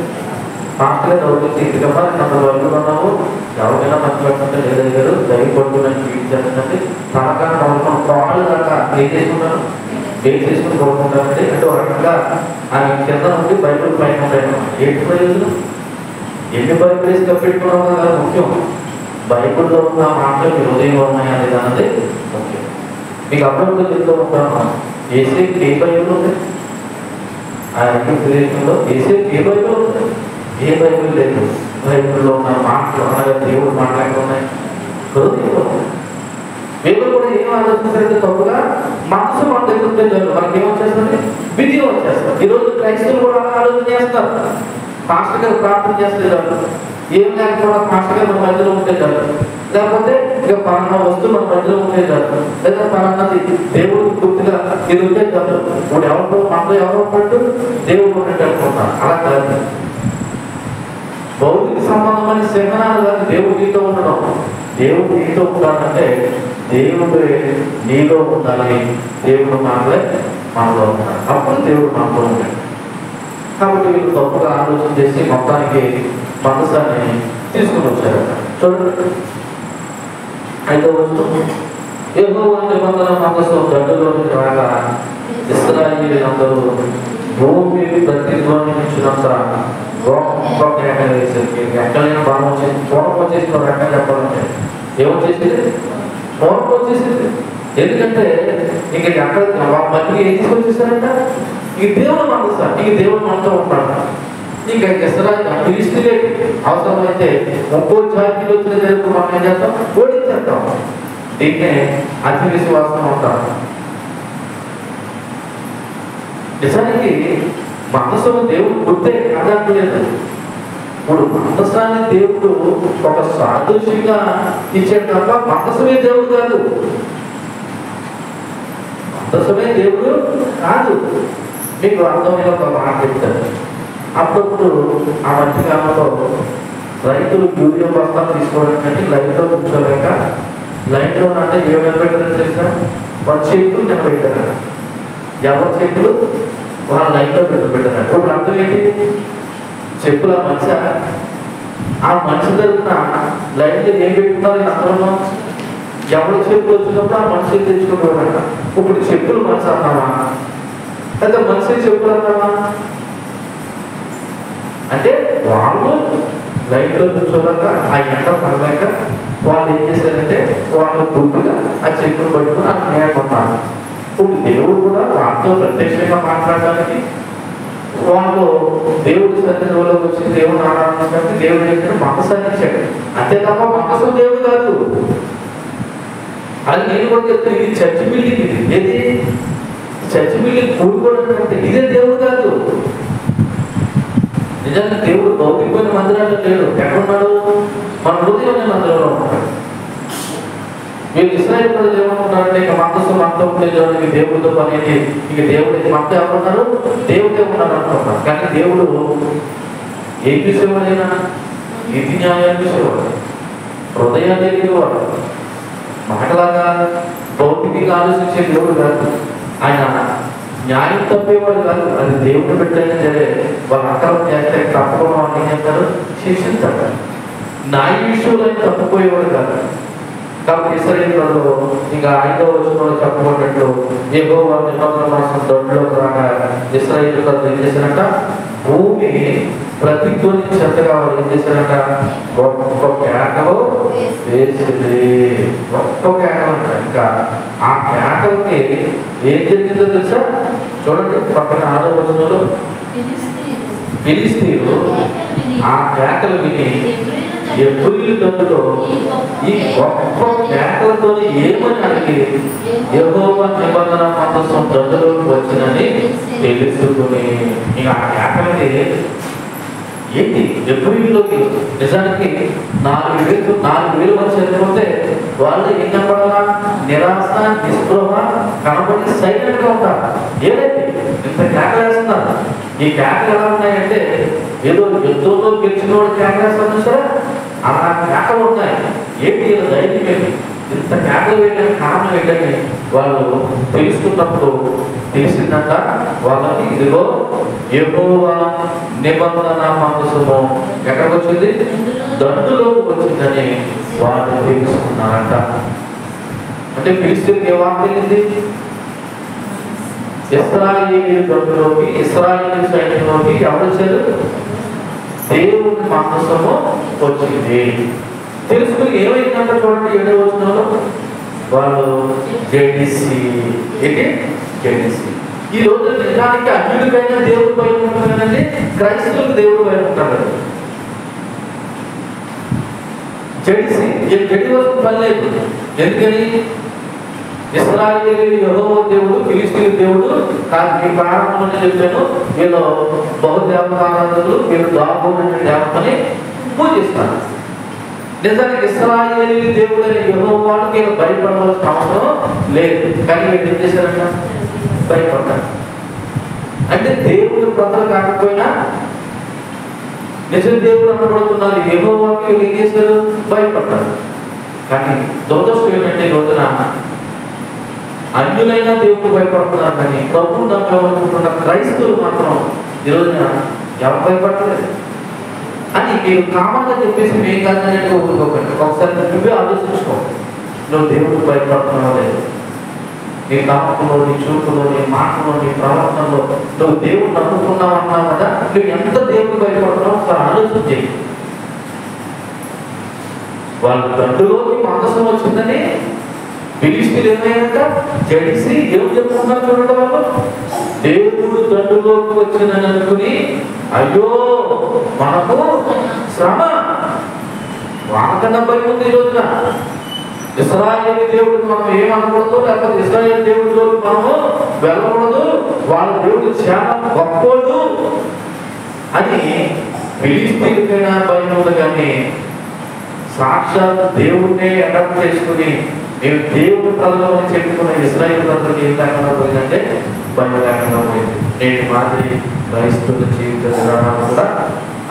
పాస్టర్గా దొరుకుతుంది. ఇంటికమ్మా 200 బైబిల్ కొన్నాము, ఎవరికైనా మంచి పెట్టంటే లేదయ్యారు, దైవ పడుతుందని ఫీల్ చేస్తుందంటే తనకా కాళ్ళు దాకా ఏం చేసుకుంటాను, ఏం చేసుకుని కొనుక్కుంటానంటే. అంటే ఒక రకంగా ఆమె కింద నుండి బైబిల్ పైన ఉంటాను. ఏంటి ప్రయోజనం? ఎన్ని బైబిల్ వేసి కప్పెట్టుకున్నామో కదా ముఖ్యం. బైబిల్లో ఉన్న మాటలు మీ హృదయంలో ఉన్నాయనేది అన్నది ముఖ్యం. మీకు అప్పుడప్పుడు చెప్తూ ఉంటాను, ఏసేపు ఏ బైబిల్ ఉంది? ఆ దేశంలో ఏసేపు ఏ బైబిల్ ఉంది? ఏ బైబిల్ లేదు. బైబిల్లో ఉన్న మాటలు అనగా దేవుడు మాట్లాడుతూ ఉన్నాయి, హృదయంలో. వీళ్ళు కూడా ఏం ఆలోచించారంటే తప్పుగా మనసు మన దగ్గర ఉంటే చాలు, మనకి ఏమొచ్చేస్తుంది, విజయం వచ్చేస్తుంది. ఈరోజు క్రైస్తవులు కూడా ఆలోచన చేస్తారు. పాస్టర్ గారు ప్రార్థన చేస్తే చాలు, ఏం లేకపోవడం పాస్టర్ గారు మన మధ్యలో ఉంటే చాలు, లేకపోతే ఇక పలానా వస్తువు మన మధ్యలో ఉంటే చాలు, లేదా పలానాది దేవుడు పూర్తిగా ఇది ఉంటే చాలు. ఇప్పుడు ఎవరితో మనతో ఎవరు ఉన్నట్టు దేవుడు ఉన్నట్టు అనుకుంటారు. అలా కాదు. భౌతిక సంబంధమైన శకనాలు కాదు దేవుడు నీతో ఉండడం. దేవుడు నీతో ఉండాలంటే దేవుడు నీలో ఉండాలి, దేవుడు మాటలే మనలో ఉండాలి, అప్పుడు దేవుడు మనలో ఉంటాడు. కాబట్టి వీళ్ళు తప్పుగా ఆలోచన చేసి మొత్తానికి మనసాన్ని తీసుకుని వచ్చారు. చూడండి, 5వ వచనం, యెహోవా నిబంధన మందసం గడ్డలోకి రాగా ఇశ్రాయేలీయులందరూ భూమి ప్రతిధ్వనించినంత గొప్ప కేక వేసేది. ఎక్కడైనా బాగా వచ్చేసి పూర్వం వచ్చేసి ఎక్కడ చెప్పాలంటే ఏమొచ్చేసింది, పూర్వం వచ్చేసింది. ఎందుకంటే ఇక ఎక్కడ మళ్ళీ ఏం తీసుకొచ్చేసారంట, ఈ దేవుడు మనసు, ఈ దేవుడు మనతో ఉంటాడు. ఇంకా ఫిలిష్తీయులే అవసరమైతే ఇంకో జాతిలో వచ్చిన జరుపు మనం ఏం చేస్తాం, ఓడించేస్తాం. దీన్నే అతి విశ్వాసం అంటారు. నిజానికి మందసము దేవుడు గుర్తే కాదట్లేదు. ఇప్పుడు మందసాన్ని దేవుడు ఒక సాదృశ్యంగా ఇచ్చాడు తప్ప మందసమే దేవుడు కాదు. మందసమే దేవుడు కాదు. మీకు అర్థమైన ఒక మాట చెప్తారు. అప్పుడప్పుడు ఆ మధ్యకాలంలో రైతులు యూరియా బస్తాలు తీసుకోవడానికి లైన్లో కూర్చోలేక, లైన్లో అంటే ఏమైనా పెట్టారని తెలిసిన వాళ్ళ చేతులు నిలబెట్టారు. ఎవరి చేతులు వాళ్ళ లైన్లో పెట్టారు. ఇప్పుడు అర్థం ఏంటి? చెప్పుల మనిషి ఆ మనిషి తరఫున లైన్లో ఏం పెట్టుకున్నారు అందరూ? ఎవరి చెప్పులు వచ్చినప్పుడు ఆ మనిషి తెచ్చుకుంటారు. ఇప్పుడు చెప్పులు మనిషి అన్నావా లేదా మనిషి చెప్పులు అన్నావా? అంటే వాళ్ళు లైన్లో కూర్చోలేక ఆ ఎండ పడలేక వాళ్ళు ఏం చేశారంటే వాళ్ళు గుర్తుగా ఆ చెప్పులు పట్టుకుని ఆ నేర్పన్నారు. ఇప్పుడు దేవుడు కూడా వాళ్ళతో ప్రత్యక్షంగా మాట్లాడడానికి వాళ్ళు దేవుడి సన్నిధిలోకి వచ్చి దేవుడు ఆరాధించడానికి దేవుడు చెప్పిన మనసాన్ని ఇచ్చాడు. అంతే తప్ప మనసు దేవుడు కాదు. అది నేను కూడా చెప్తాను. ఇది చర్చి బిల్డింగ్. ఇది ఏది చర్చి బిల్డింగ్ కూడుకోవడం ఇదే దేవుడు కాదు. నిజంగా దేవుడు భౌతికమైన మందిరాల్లో లేడు. ఎక్కడున్నాడు? మన హృదయమైన మందిరంలో ఉంటాడు. మీరు ఇశ్రాయేలు ప్రజలు ఏమనుకున్నారంటే ఇక మనసు మనతో ఉండేది దేవుడితో పని, ఇక దేవుడు మనతో ఎవరున్నారు? దేవుడే ఉన్నారు అనుకుంటున్నారు. కానీ దేవుడు ఏం చూసేవాడైనా నీతి న్యాయాన్ని చూసేవాడు, హృదయాన్ని ఎదిగేవాడు. మాటలాగా భౌతికంగా ఆలోచించే దేవుడు కాదు. ఆయన న్యాయం తప్పేవాడు కాదు. అది దేవుడు పెట్టైనా సరే వాళ్ళు అక్రమం చేస్తే తప్పకుండా వాళ్ళు ఏం చేస్తారు? శిక్షించారు. న్యాయ విషయంలో ఆయన తప్పిపోయేవాడు కాదు. కాబట్టి ఇశ్రాయేలు ఇంకా 5వ వచనంలో చెప్పబడినట్లు యెహోవా నిబంధన మందసం దొడ్లోకి రాగా ఇశ్రాయేలు ప్రజలు ఏం చేశారంట? భూమి ప్రతిధ్వనించేంతగా వాళ్ళు ఏం చేశారంట? గొప్ప కేకలు వేసింది. గొప్ప కేకలు అంట. ఇంకా ఆ కేకలకి ఏం జరిగిందో తెలుసా? చూడండి పక్కన 6వ వచనంలో ఫిలిష్తీయులు ఆ కేకలు విని ఎబ్రీయుల దండులో ఈ గొప్ప కేకలతో ఏమని అడిగి యెహోవా నిబంధన మందసం దండులోకి వచ్చినని తెలుసుకుని ఇక ఆ కేకలని ఏంటి ఎబ్రీయుల్లోకి నిజానికి 4,000 మంది చనిపోతే వాళ్ళు ఏం కనపడాలా? నిరాశ, నిస్పృహ కనబడి సైలెంట్గా ఉంటారు. ఏదైతే ఇంత కేకలు వేస్తున్నారు. ఈ కేకలు ఎలా ఉన్నాయంటే ఏదో యుద్ధంలో గెలిచిన వాడు కేకలేస్తాను చూసారా? అలా కేకలు ఉన్నాయి. ఏంటి ధైర్యం ఏంటి? ఇంత కేకలు వేయడానికి కారణం ఏంటని వాళ్ళు తెలుసుకున్నప్పుడు తెలిసిందంట వాళ్ళకి ఇదిగో యెహోవా నిబంధన మందసము ఎక్కడికి వచ్చింది? దండులోకి వచ్చిందని వాళ్ళు తెలుసుకున్నారంట. అంటే ఫిలిష్తీయులకు ఏ వార్త తెలిసింది? ఇశ్రాయేలు దండులోకి, ఇశ్రాయేలు సైన్యంలోకి ఎవరు వచ్చారు? దేవుని మందసము వచ్చింది. తెలుసుకుని ఏమైందంట చూడండి 7వ వచనంలో వాళ్ళు జడిసి. ఏంటి జడిసి? ఈ రోజు నిజానికి అన్యుడికైనా దేవుడు భయం ఉంటుందండి, క్రైస్తవులకు దేవుడు భయం ఉంటాడు. జడిసి జడి వరకు పని లేదు. ఎందుకని? ఇశ్రాయేలు యెహోవా దేవుడు, ఫిలిష్తీయుల దేవుడు కాదు. ఈ ప్రారంభంలోనే చెప్పాను, వీళ్ళు బహుదేవతారాధకులు, వీళ్ళు దాగోని దేవతని పూజిస్తారు. నిజానికి ఇశ్రాయేలు దేవుడు అనే యెహోవాకు వీళ్ళు భయపడవలసిన అవసరం లేదు. కానీ వీళ్ళు ఏం చేశారంట? భయపడ్డారు. అంటే దేవుడు ప్రజలు కాకపోయినా నిజ దేవుడు అనబడుతున్నారు యెహోవాకి వీళ్ళు ఏం చేశారు? భయపడ్డారు. కానీ దురదృష్టం ఏంటంటే ఈ రోజున అన్యులైనా దేవుడు భయపడుతున్నారు, కానీ ప్రభువు నమ్మకం క్రైస్తవులు మాత్రం ఈ రోజున ఎవరు భయపడలేదు అని మీరు కామన్గా చెప్పేసి మేము కాదని ఊరుకోకండి. ఒకసారి నువ్వే ఆలోచించుకో, నువ్వు దేవుడు భయపడుతున్నావు లేదు. నీ నమ్మకంలో, నీ చూపులో, నీ మాటలో, నీ ప్రవర్తనలో నువ్వు దేవుడు నమ్ముకున్నావు అన్నావు కదా, నువ్వు ఎంత దేవుడు భయపడుతున్నావు ఒకసారి ఆలోచించి. వాళ్ళ దండులోకి మందసం వచ్చిందని ఫిలిష్తీయులు ఏమైనాక జడిసి ఏం చెప్పుకున్నారు చూడండి. వాళ్ళు దేవుడు దండులోకి వచ్చిందని అనుకుని అయ్యో మనకు శ్రమ. వాళ్ళకన్నా భయం ఉంది ఈ రోజున. ఇశ్రాయేలు దేవుడికి మనం ఏమనకూడదు, లేకపోతే ఇశ్రాయేలు దేవుడిలో మనము వెళ్ళకూడదు, వాళ్ళ దేవుడు చాలా గొప్పోడు అని ఫిలిష్తీయులకైనా భయం ఉంది. కానీ సాక్షాత్ దేవుడినే అడాప్ట్ చేసుకుని మేము దేవుడి ప్రజలను చెప్పుకున్న ఇశ్రాయేలు ప్రజలకు ఏం లేకుండా పోయిందంటే భయం లేకుండా పోయింది. నేటి మాదిరి క్రైస్తవుల జీవిత విధానాలు కూడా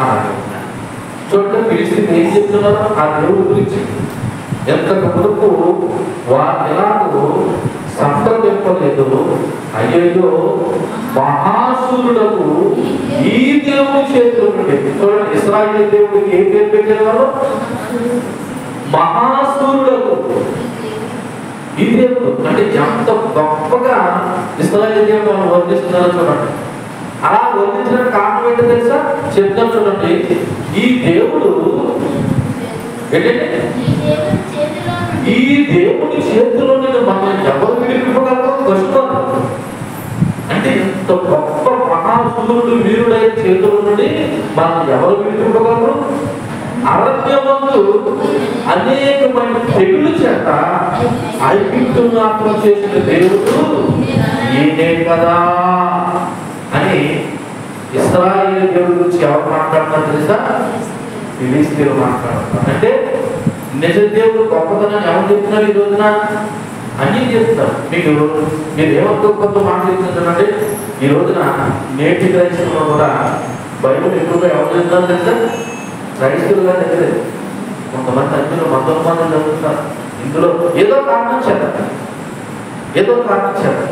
అలాగే ఉన్నాయి. చూడండి, ఫిలిష్తీయులు ఏం చెప్తున్నారో ఆ దేవుడి గురించి. ఎంతకు మునుపు వారు ఎలాగో సంప్రదింపలేదు, అయ్యో మహాసూరులకు ఈ దేవుడి చేతులు నుండి. చూడండి, ఇశ్రాయేలు దేవుడికి ఏ పేరు పెట్టేవారు? మహాసూరులకు. ఈ దేవుడు అంటే ఎంత గొప్పగా ఇశ్రాయేలు దేవుడు మనం వర్ణిస్తున్నారో చూడండి. అలా వర్ణించడానికి కారణం ఏంటో తెలుసా? చెప్తాం చూడండి. ఈ దేవుడు ఏంటంటే ఈ దేవుడి చేతిలో మనం ఎవరు విడిపించగలరో కష్టం. అంటే ఇంత గొప్ప మహాసూరుడు వీరుడైన చేతుల నుండి మనం ఎవరు విడిపించగలరు? అరణ్యమందు అనేకమైన తెగులు చేత ఐగుప్తును ఆత్మ చేసిన దేవుడు ఈయనే కదా అని ఇశ్రాయేలు దేవుడి గురించి ఎవరు మాట్లాడుతున్నారు తెలుసా? ఫిలిష్తీయులు మాట్లాడుతున్నారు. అంటే నిజ దేవుడు గొప్పతనాన్ని ఎవరు చెప్తున్నారు ఈ రోజున? అన్నీ చెప్తారు. మీరు ఏమో కొంత మాట చెప్తున్నారంటే ఈ రోజున నేటి క్రైస్తవులు కూడా బైబిల్ ఎక్కువగా ఎవరు చెప్తున్నారు తెలుసా? క్రైస్తవులుగా తెలియదు. కొంతమంది అందులో మంది చదువుతున్నారు. ఇందులో ఏదో కారణం చేస్తారు, ఏదో కారణం చేస్తారు.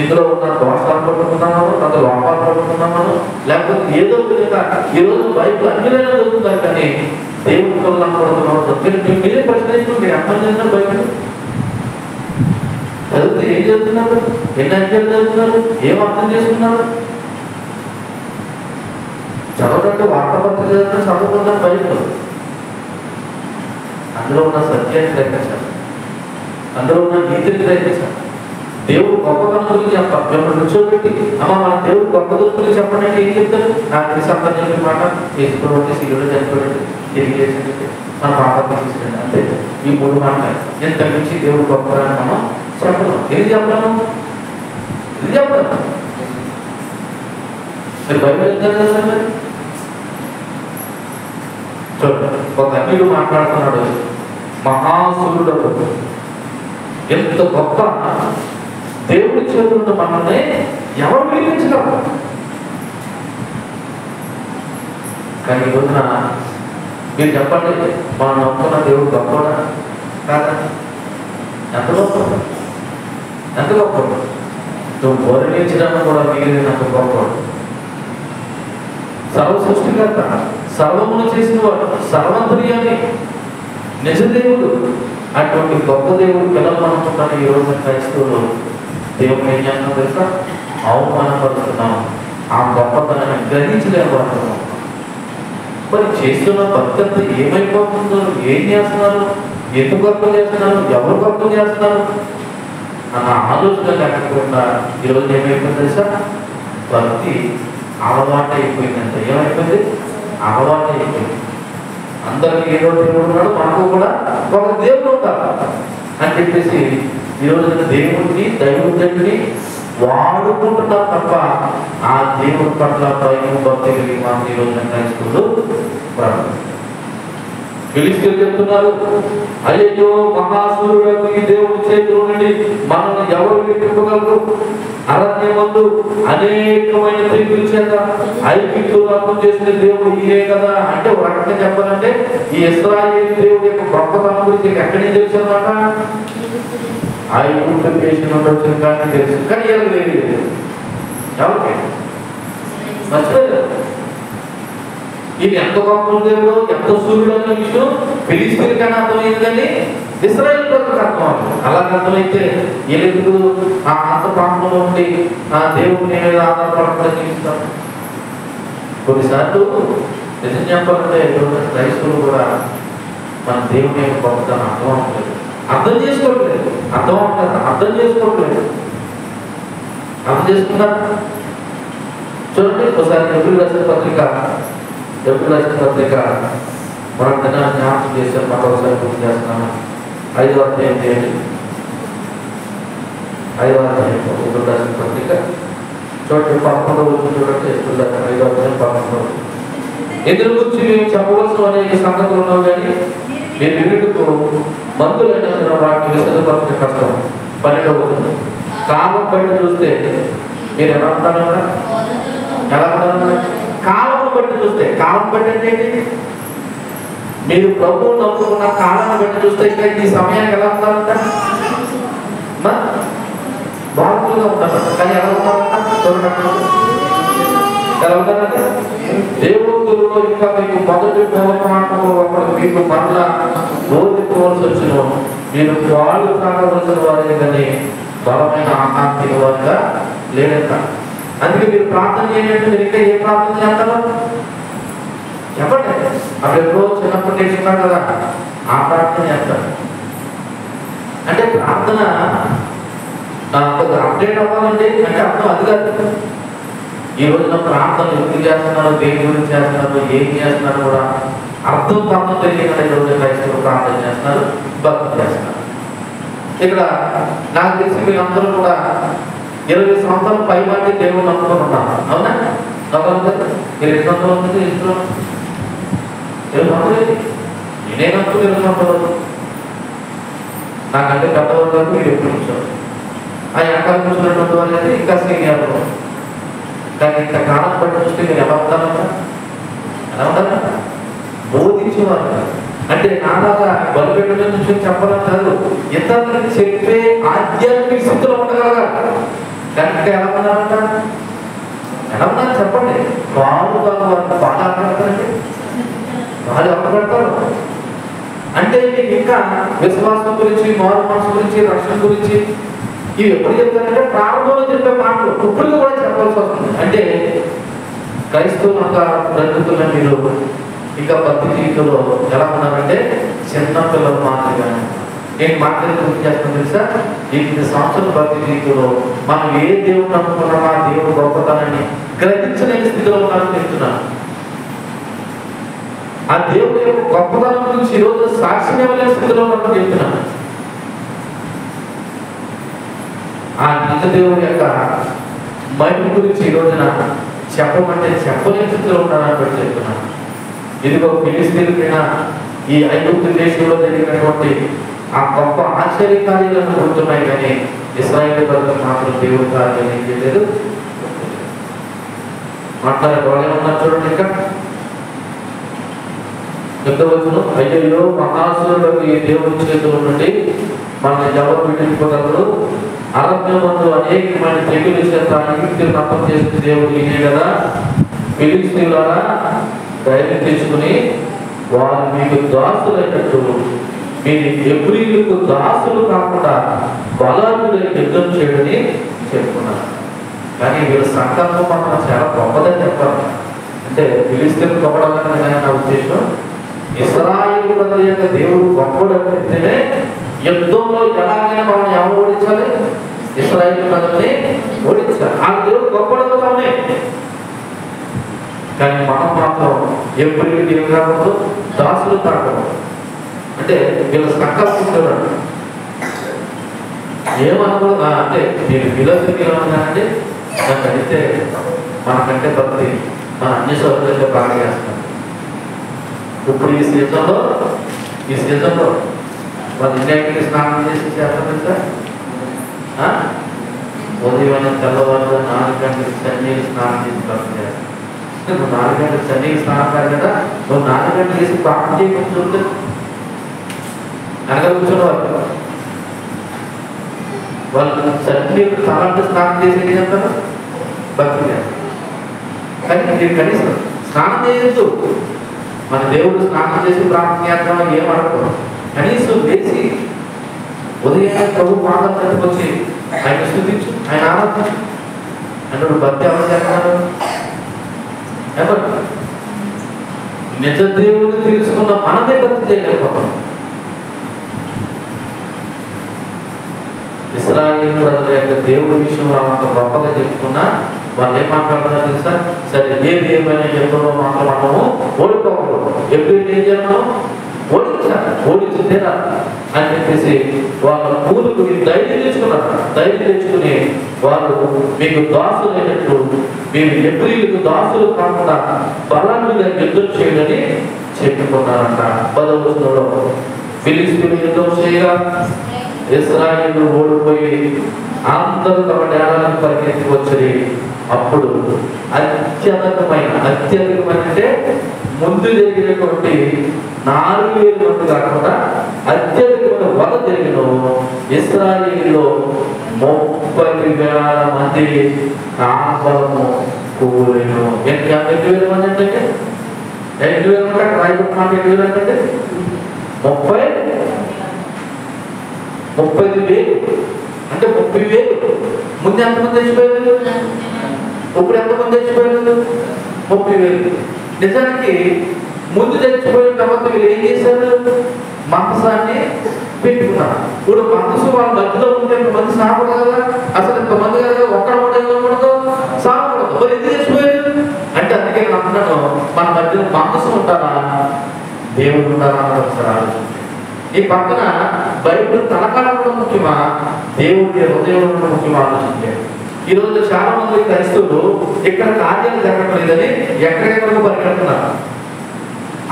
ఇందులో ఉన్న దోషాలు పట్టుకున్నామను, అంత లోపాలు పట్టుకున్నామను, లేకపోతే ఏదో విధంగా ఈరోజు బైబిల్ అన్నిలైనా చదువుతున్నారు. కానీ దేవుడి పడుతున్నాం. మీరే ప్రశ్నించుకుని మీరు అర్థం చేస్తున్నారు. బైబిల్ చదివితే ఏం చదువుతున్నారు? ఎన్ని అధ్యాయాలు చదువుతున్నారు? ఏం అర్థం చేసుకున్నారు? చదవడంటే వార్తాపత్రిక చదువుకుంటారు. బైబిల్ అందులో ఉన్న సత్యాన్ని గ్రహించాలి, అందులో ఉన్న నీతిని గ్రహించాలి. దేవుడు గొప్పతనం గురించి చెప్పాలి. మిమ్మల్ని కూర్చోబెట్టి అమ్మ మన దేవుడు గొప్పతనం గురించి చెప్పండి అంటే ఏం చెప్తారు? నాకు తెలిసి అర్థం చెప్పిన మాట చేసుకోవడం, సీరియల్ చనిపోయింది, తిరిగి చేసింది, మన పాపకి తీసుకెళ్ళి, అంతే. ఈ 3 మాటలు. ఎంత మించి దేవుడు గొప్పతనం మనం చెప్పలేము. ఏది చెప్పలేము? ఇది చెప్పలేము. మీరు బైబిల్ వెళ్తారు కదా మరి. చూడండి, ఒక అన్యుడు మాట్లాడుతున్నాడు. మహాసూరుడు ఎంత గొప్ప దేవుడి చేతుల్లో మనల్ని ఎవరు విడిపించగలరు? కానీ ఈ రోజున మీరు చెప్పండి, మనం నమ్ముకున్న దేవుడు గొప్పడా కాదా? ఎంత గొప్ప, ఎంత గొప్ప. నువ్వు బోధనించడానికి కూడా మిగిలినంత గొప్పవాడు. సర్వ సృష్టికర్త, సర్వమును చేసిన వాడు, సర్వంతర్యామి, నిజదేవుడు. అటువంటి గొప్ప దేవుడు పిల్లలు అనుకుంటాను. ఈ రోజు క్రైస్తవులు దేవుడు ఏం చేస్తున్నాం తెలుసా? అవమానపడుతున్నాం. ఆ గొప్పతనాన్ని గ్రహించలేకపోతున్నాం. మరి చేస్తున్న భక్తి ఏమైపోతుందో, ఏం చేస్తున్నారు, ఎందుకు గొప్ప చేస్తున్నారు, ఎవరు గొప్ప చేస్తున్నారు అన్న ఆలోచన లేకపోకుండా ఈరోజు ఏమైపోయింది తెలుసా? భక్తి అలవాటు అయిపోయిందంటే. ఏమైపోయింది? అలవాటు అయిపోయింది. అందరికి ఏదో దేవుడు ఉన్నాడు, మనకు కూడా ఒక దేవుడు ఉంటాడు అని చెప్పేసి ఈరోజు దేవుడిని దైవజ్ఞుడిని వాడుకుంటున్నారు తప్ప ఆ దేవుడి పట్ల భయం భక్తి కలిగి మనం ఈ రోజున క్రైస్తవులు ఫిలిష్తీయులు చెప్తున్నారు, అయ్యో మహాసూరులకు ఈ దేవుడి చేతుల నుండి మనల్ని ఎవరు విడిపించగలరు? అరణ్యమందు అనేకమైన తెగులు చేత ఐగుప్తును అర్థం చేసిన దేవుడు ఈయనే కదా. అంటే ఒక రకంగా చెప్పాలంటే ఈ ఇశ్రాయేలు దేవుడి యొక్క గొప్పతనం గురించి ఎక్కడి నుంచి తెలుసన్నమాట? ఐగుప్తు దేశం నుండి వచ్చిన కానీ తెలుసు. కానీ ఎవరికి తెలియదు. ఎవరికి మర్చిపోయారు. ఇది ఎంత గొప్ప దేవుడు, ఎంత సూర్యుడు అన్న విషయం ఫిలిష్తీయులకైనా అర్థమైంది, కానీ ఇశ్రాయేలు అర్థం అవ్వాలి. అలాగే అర్థమైతే ఎందుకు ఆ అంత ప్రాంతంలో ఉండి ఆ దేవుడిని మీద ఆధారపడకుండా జీవిస్తాం? కొన్నిసార్లు నిజం చెప్పాలంటే క్రైస్తవులు కూడా మన దేవుని యొక్క గొప్పతనం అర్థం అవ్వట్లేదు, అర్థం చేసుకోవట్లేదు. అర్థం అవుతుంది, అర్థం చేసుకోవట్లేదు. అర్థం చేసుకున్నారు. చూడండి ఒకసారి ఎప్పుడు రాసిన పత్రిక మనం దినాన్ని జ్ఞాపకం చేశాం, మరొకసారి పూర్తి చేస్తున్నాను. 5వ అధ్యాయం చేయండి. 5వ అధ్యాయం ఎప్పుడు రాసిన పత్రిక చూడండి 11వ చూడండి. ఎప్పుడు రాసిన 5వ అధ్యాయం 11వ. ఎదురు గురించి మేము చెప్పవలసిన అనేక సంగతులు ఉన్నావు కానీ మీరు వినుటకు మందులైన వాటిని విశదపరచే కష్టం. 12వ కాలం బట్టి చూస్తే మీరు ఎలా ఉంటారన్నా, ఎలా ఉంటారన్నా? కాలం బట్టి చూస్తే, కాలం బట్టి అంటే మీరు ప్రభువు నమ్ముకున్న కాలాన్ని బట్టి చూస్తే ఇంకా ఈ సమయానికి ఎలా ఉంటారంట? బాగుగా ఉంటారంట. కానీ ఎలా ఉంటారంట? చూడండి ఎలా ఉంటారంట? దేవుడులో ఇంకా మీకు మొదటి పూర్వమాటంలో ఒకటి మీకు మరలా బోధించవలసి వచ్చిన మీరు వాళ్ళు తాగవలసిన వారే కానీ బలమైన ఆకాంక్ష వారిగా లేదంట. అందుకే మీరు ప్రార్థన చేయండి. మీరు ఇంకా ఏ ప్రార్థన చేస్తారో చెప్పండి. అప్పుడు ఎప్పుడో చిన్నప్పుడు నేర్చుకున్నారు కదా, ఆ ప్రార్థన చేస్తారు. అంటే ప్రార్థన అప్డేట్ అవ్వాలండి అంటే అర్థం అది కాదు. ఈ రోజున ప్రార్థన ఎందుకు చేస్తున్నారో, దేని గురించి చేస్తున్నారో, ఏం చేస్తున్నారో కూడా అర్థం తెలియకుండా ఈ రోజు క్రైస్తవులు ప్రార్థన చేస్తున్నారు, భక్తి చేస్తున్నారు. ఇక్కడ నాకు తెలిసి మీరందరూ కూడా 20 సంవత్సరాలు పైబడి దేవుడు నమ్ముకొని ఉన్నారు. అవునా? మీరు 20 సంవత్సరాలు ఇంట్లో నమ్మలేదు. నేనే నమ్ముతూ 20 సంవత్సరాలు నాకంటే పెద్దవాళ్ళు వరకు మీరు ఎప్పుడు కూర్చోరు. ఆ వెనకాల కూర్చున్నటువంటి వాళ్ళు అయితే ఇంకా సీనియర్. కానీ ఇంతకాలం బట్టి చూస్తే మీరు ఎలా ఉంటారంట? ఎలా ఉంటారంట? బోధించేవారు. అంటే నాలాగా బలిపెట్టిన నుంచి చెప్పాలని కాదు, ఇతరులకు చెప్పే ఆధ్యాత్మిక స్థితిలో ఉండగలగాలి. కనుక ఎలా ఉన్నారంట? ఎలా ఉన్నారు చెప్పండి. వాళ్ళు బాగా ఆడతారండి, వాళ్ళు ఎవరు పెడతారు అంటే మీకు ఇంకా విశ్వాసం గురించి, మారు మనసు గురించి, రక్షణ గురించి ఇవి ఎప్పుడు చెప్తారంటే ప్రారంభంలో చెప్పే మాటలు ఇప్పుడు కూడా చెప్పాల్సి వస్తుంది. అంటే క్రైస్తవులు ఒక బ్రతుకుతున్న మీరు ఇంకా భక్తి జీవితంలో ఎలా ఉన్నారంటే చిన్న పిల్లల మాదిరిగానే. నేను మాట్లాడి గుర్తు చేస్తాను తెలుసా, 8 సంవత్సరాల భక్తి జీవితంలో మనం ఏ దేవుడు నమ్ముకున్నామో ఆ దేవుడు గొప్పతనాన్ని గ్రహించలేని స్థితిలో ఉన్నారని చెప్తున్నాను. ఆ దేవుడు యొక్క గొప్పతనం గురించి ఈరోజు సాక్ష్యం ఇవ్వలేని స్థితిలో ఉన్నారని చెప్తున్నాను. ఆ నిజ దేవుడి యొక్క మహిమ గురించి ఈ రోజున చెప్పమంటే చెప్పలేని స్థితిలో ఉన్నారని బట్టి చెప్తున్నాను. ఇదిగో ఫిలిస్తీన్లైన ఈ ఐగుప్తు దేశంలో జరిగినటువంటి ఆ గొప్ప ఆశ్చర్యకార్యాలను గుర్తున్నాయి కానీ ఇశ్రాయేలు ప్రజలకు మాత్రం దేవుడి కార్యాలు ఏం చేయలేదు. మాట్లాడే వాళ్ళు ఉన్నారు చూడండి. ఇంకా ఎంతవచ్చును అయ్యో మహాసురులకు ఈ దేవుడి చేతుల నుండి మనల్ని ఎవరు విడిపోతారు. అరణ్యమందు అనేకమైన తెగులు చేత ఐగుప్తులను అప్పం చేసిన దేవుడు ఇదే కదా. ఫిలిస్తీన్లారా ధైర్యం తెచ్చుకుని వారు మీకు దాసులైనట్టు మీరు హెబ్రీయులకు దాసులు కాకుండా బలాఢ్యులై యుద్ధం చేయడని చెప్పుకున్నారు. కానీ వీళ్ళ సంకల్పం మాత్రం చాలా గొప్పదని చెప్పాలి. అంటే ఫిలిస్తీన్లు గొప్పడని నా ఉద్దేశం. ఇశ్రాయేలు ప్రజల యొక్క దేవుడు గొప్పడు అంటేనే యుద్ధంలో ఎలాగైనా మనం ఎవరు ఓడించాలి? ఇశ్రాయేలు ప్రజల్ని ఓడించాలి. ఆ దేవుడు గొప్పడమే. కానీ మనం మాత్రం ఎప్పటికీ ఏం కాకూడదు, దాసులు తాకూడదు. అంటే వీళ్ళ సంకల్పం చూడండి. ఏమనుకోదు అంటే నేను ఫిలోసఫీ ఏమన్నానంటే నాకు అడిగితే మనకంటే భక్తి మన అన్ని సౌకర్యాలు బాగా చేస్తాం. ఇప్పుడు ఈ సీజన్లో వాళ్ళు ఇండియాకి స్నానం చేసి చేస్తారు సార్. ఉదయం తెల్లవారు 4 గంటలకు చన్నీళ్ళు స్నానం చేసి భక్తి చేస్తారు. నువ్వు 4 గంటలకు చన్నీళ్ళు స్నానం కాదు కదా, నువ్వు 4 గంటలు చేసి ప్రార్థన చేయకుండా అనగా కూర్చున్నవారు వాళ్ళు చన్నీళ్ళు తలంటే స్నానం చేసి ఏం చేస్తారు? భక్తి చేస్తారు. కానీ నేను కనీసం స్నానం చేయొద్దు. మన దేవుడు స్నానం చేసి ప్రార్థన చేద్దాం ఏమనుకో. కనీసం వేసి ఉదయం ప్రభు పాదం దగ్గరికి వచ్చి ఆయన స్తుతించు, ఆయన ఆరాధించు అంటే భక్తి ఎవరు చేస్తున్నారు? ఎవరు? నిజ దేవుడిని తెలుసుకున్న మనమే భక్తి చేయలేకపోతాం. ఇశ్రాయేలు ప్రజల యొక్క దేవుడి విషయంలో అంత గొప్పగా చెప్పుకున్నా వాళ్ళు ఏం మాట్లాడుతున్నారు తెలుసా? సరే ఏది ఏమైనా ఎంతో మాత్రం మనము ఓడిపోకూడదు, ఎప్పుడు ఏం చేయడం ఓడించుతేరా అని చెప్పేసి వాళ్ళ పూలకు ధైర్యం తెచ్చుకున్నారు. ధైర్యం తెచ్చుకుని వాళ్ళు మీకు దాసులు అయినట్టు మీరు ఎబ్రీలకు దాసులు కాకుండా బలాన్ని యుద్ధం చేయడని చెప్పుకున్నారంట. 10వ వచనంలో ఫిలిష్తీయులు యుద్ధం చేయగా ఇశ్రాయేలు ఓడిపోయి అందరూ తమ నేరాలను పరిగెత్తి వచ్చి అప్పుడు అత్యధికమైన అంటే ముందు జరిగినటువంటి 4,000 మంది కాకుండా అత్యధికమైన వధ జరిగిన ఇశ్రాయేలులో 30,000 మంది కాపలము కూలిను. 8,000 మంది అంటే 8,000 అంటే రాయబడి మాట 8,000 అంటే 30,000 అంటే 30,000. ముందు ఎంతమంది తెచ్చిపోయారు? ఇప్పుడు ఎంతమంది తెచ్చిపోయారు? 30,000. నిజానికి ముందు తెచ్చిపోయిన తర్వాత వీళ్ళు ఏం చేశారు? మందసాన్ని పెట్టుకున్నారు. ఇప్పుడు మనసు వాళ్ళ మధ్యలో ఉంటే ఎంతమంది సాగకూడదు కదా, అసలు ఎంతమంది కదా ఒక్కడ ఉండకూడదు, సాగకూడదు. మరి ఎందుకు తెచ్చిపోయారు అంటే అందుకే నేను అంటున్నాను, మన మధ్యలో మనసు ఉంటారా దేవుడు ఉంటారా అన్నది. ఈ పక్కన బైబిల్ తలకాలం కూడా ముఖ్యమా, దేవుడి హృదయం కూడా ముఖ్యమా ఆలోచించే. ఈరోజు చాలా మంది క్రైస్తవులు ఇక్కడ కార్యాలు జరగట్లేదని ఎక్కడెక్కడికి పరిగెడుతున్నారు.